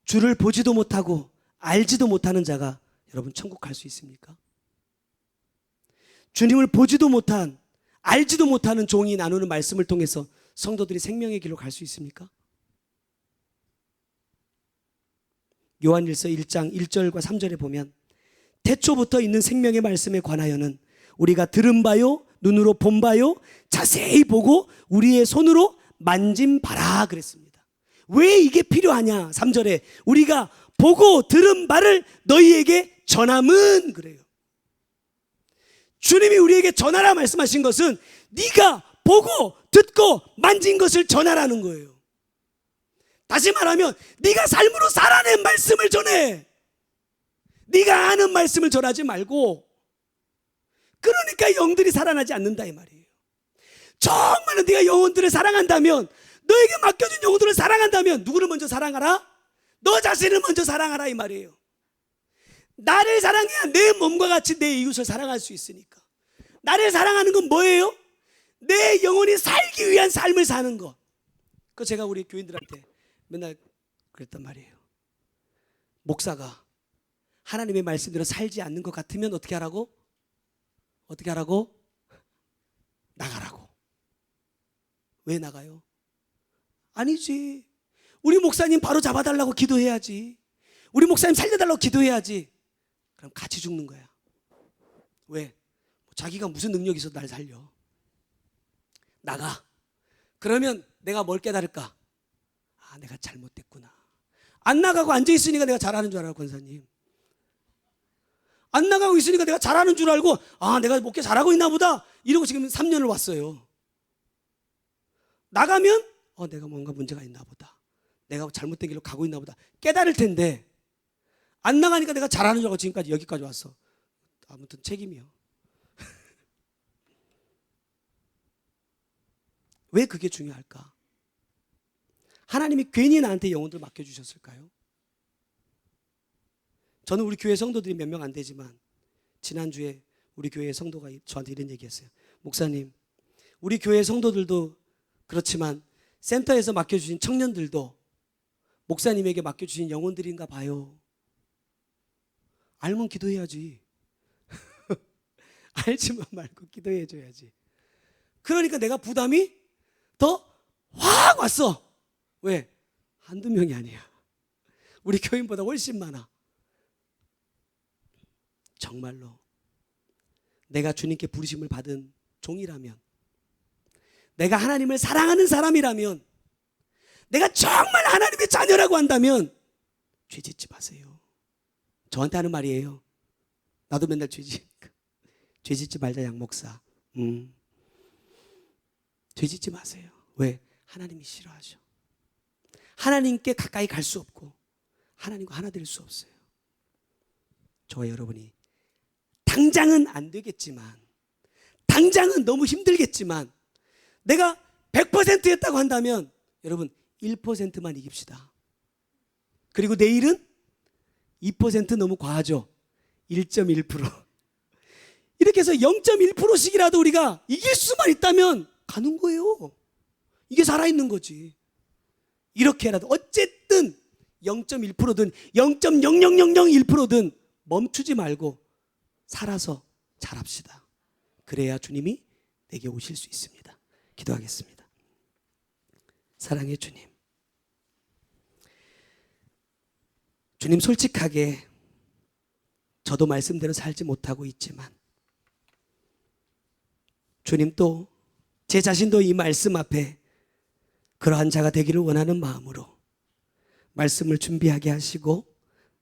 주를 보지도 못하고 알지도 못하는 자가 여러분 천국 갈 수 있습니까? 주님을 보지도 못한, 알지도 못하는 종이 나누는 말씀을 통해서 성도들이 생명의 길로 갈 수 있습니까? 요한일서 1장 1절과 3절에 보면 태초부터 있는 생명의 말씀에 관하여는 우리가 들은 바요 눈으로 본 바요 자세히 보고 우리의 손으로 만진 바라 그랬습니다. 왜 이게 필요하냐? 3절에 우리가 보고 들은 바를 너희에게 전함은 그래요. 주님이 우리에게 전하라 말씀하신 것은 네가 보고 듣고 만진 것을 전하라는 거예요. 다시 말하면 네가 삶으로 살아낸 말씀을 전해. 네가 아는 말씀을 전하지 말고. 그러니까 영들이 살아나지 않는다 이 말이에요. 정말로 네가 영혼들을 사랑한다면, 너에게 맡겨진 영혼들을 사랑한다면 누구를 먼저 사랑하라? 너 자신을 먼저 사랑하라 이 말이에요. 나를 사랑해야 내 몸과 같이 내 이웃을 사랑할 수 있으니까. 나를 사랑하는 건 뭐예요? 내 영혼이 살기 위한 삶을 사는 것. 그 제가 우리 교인들한테 맨날 그랬단 말이에요. 목사가 하나님의 말씀대로 살지 않는 것 같으면 어떻게 하라고? 어떻게 하라고? 나가라고. 왜 나가요? 아니지. 우리 목사님 바로 잡아달라고 기도해야지. 우리 목사님 살려달라고 기도해야지. 그럼 같이 죽는 거야. 왜? 자기가 무슨 능력이 있어서 날 살려. 나가. 그러면 내가 뭘 깨달을까? 아, 내가 잘못됐구나. 안 나가고 앉아있으니까 내가 잘하는 줄 알아요, 권사님. 안 나가고 있으니까 내가 잘하는 줄 알고, 아, 내가 목회 잘하고 있나 보다 이러고 지금 3년을 왔어요. 나가면 내가 뭔가 문제가 있나 보다, 내가 잘못된 길로 가고 있나 보다 깨달을 텐데, 안 나가니까 내가 잘하는 줄 알고 지금까지 여기까지 왔어. 아무튼 책임이요. 왜 그게 중요할까? 하나님이 괜히 나한테 영혼들 맡겨주셨을까요? 저는 우리 교회 성도들이 몇 명 안 되지만 지난주에 우리 교회 성도가 저한테 이런 얘기했어요. 목사님, 우리 교회 성도들도 그렇지만 센터에서 맡겨주신 청년들도 목사님에게 맡겨주신 영혼들인가 봐요. 알면 기도해야지. 알지만 말고 기도해줘야지. 그러니까 내가 부담이 더 확 왔어. 왜? 한두 명이 아니야. 우리 교인보다 훨씬 많아. 정말로 내가 주님께 부르심을 받은 종이라면, 내가 하나님을 사랑하는 사람이라면, 내가 정말 하나님의 자녀라고 한다면 죄 짓지 마세요. 저한테 하는 말이에요. 나도 맨날 죄 지으니까. 죄짓지 말자 양 목사. 죄짓지 마세요. 왜? 하나님이 싫어하셔. 하나님께 가까이 갈 수 없고 하나님과 하나 될 수 없어요. 저와 여러분이 당장은 안 되겠지만, 당장은 너무 힘들겠지만, 내가 100%였다고 한다면 여러분 1%만 이깁시다. 그리고 내일은 2% 너무 과하죠. 1.1%. 이렇게 해서 0.1%씩이라도 우리가 이길 수만 있다면 가는 거예요. 이게 살아있는 거지. 이렇게라도 어쨌든 0.1%든 0.0001%든 멈추지 말고 살아서 잘합시다. 그래야 주님이 내게 오실 수 있습니다. 기도하겠습니다. 사랑의 주님, 주님, 솔직하게 저도 말씀대로 살지 못하고 있지만 주님, 또 제 자신도 이 말씀 앞에 그러한 자가 되기를 원하는 마음으로 말씀을 준비하게 하시고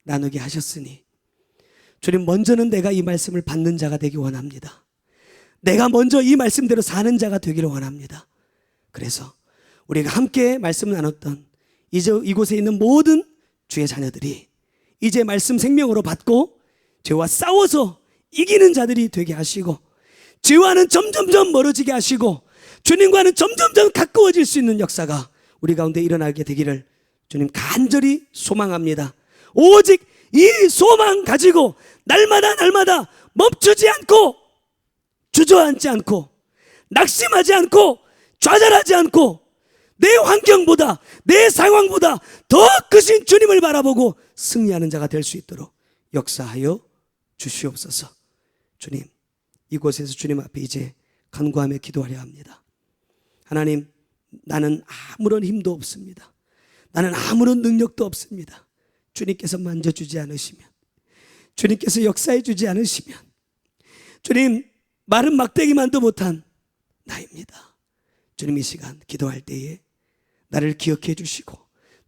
나누게 하셨으니 주님, 먼저는 내가 이 말씀을 받는 자가 되기 원합니다. 내가 먼저 이 말씀대로 사는 자가 되기를 원합니다. 그래서 우리가 함께 말씀을 나눴던 이곳에 있는 모든 주의 자녀들이 이제 말씀 생명으로 받고 죄와 싸워서 이기는 자들이 되게 하시고, 죄와는 점점점 멀어지게 하시고 주님과는 점점점 가까워질 수 있는 역사가 우리 가운데 일어나게 되기를 주님 간절히 소망합니다. 오직 이 소망 가지고 날마다 멈추지 않고 주저앉지 않고 낙심하지 않고 좌절하지 않고 내 환경보다 내 상황보다 더 크신 주님을 바라보고 승리하는 자가 될 수 있도록 역사하여 주시옵소서. 주님, 이곳에서 주님 앞에 이제 간구하며 기도하려 합니다. 하나님, 나는 아무런 힘도 없습니다. 나는 아무런 능력도 없습니다. 주님께서 만져주지 않으시면, 주님께서 역사해 주지 않으시면, 주님, 마른 막대기만도 못한 나입니다. 주님, 이 시간 기도할 때에 나를 기억해 주시고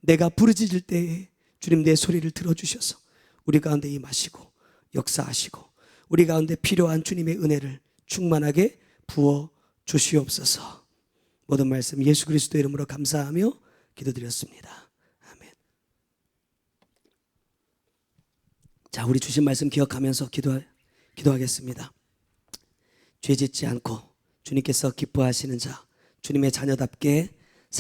내가 부르짖을 때에 주님 내 소리를 들어주셔서 우리 가운데 임하시고 역사하시고 우리 가운데 필요한 주님의 은혜를 충만하게 부어 주시옵소서. 모든 말씀 예수 그리스도의 이름으로 감사하며 기도드렸습니다. 아멘. 자, 우리 주신 말씀 기억하면서 기도하겠습니다. 죄짓지 않고 주님께서 기뻐하시는 자, 주님의 자녀답게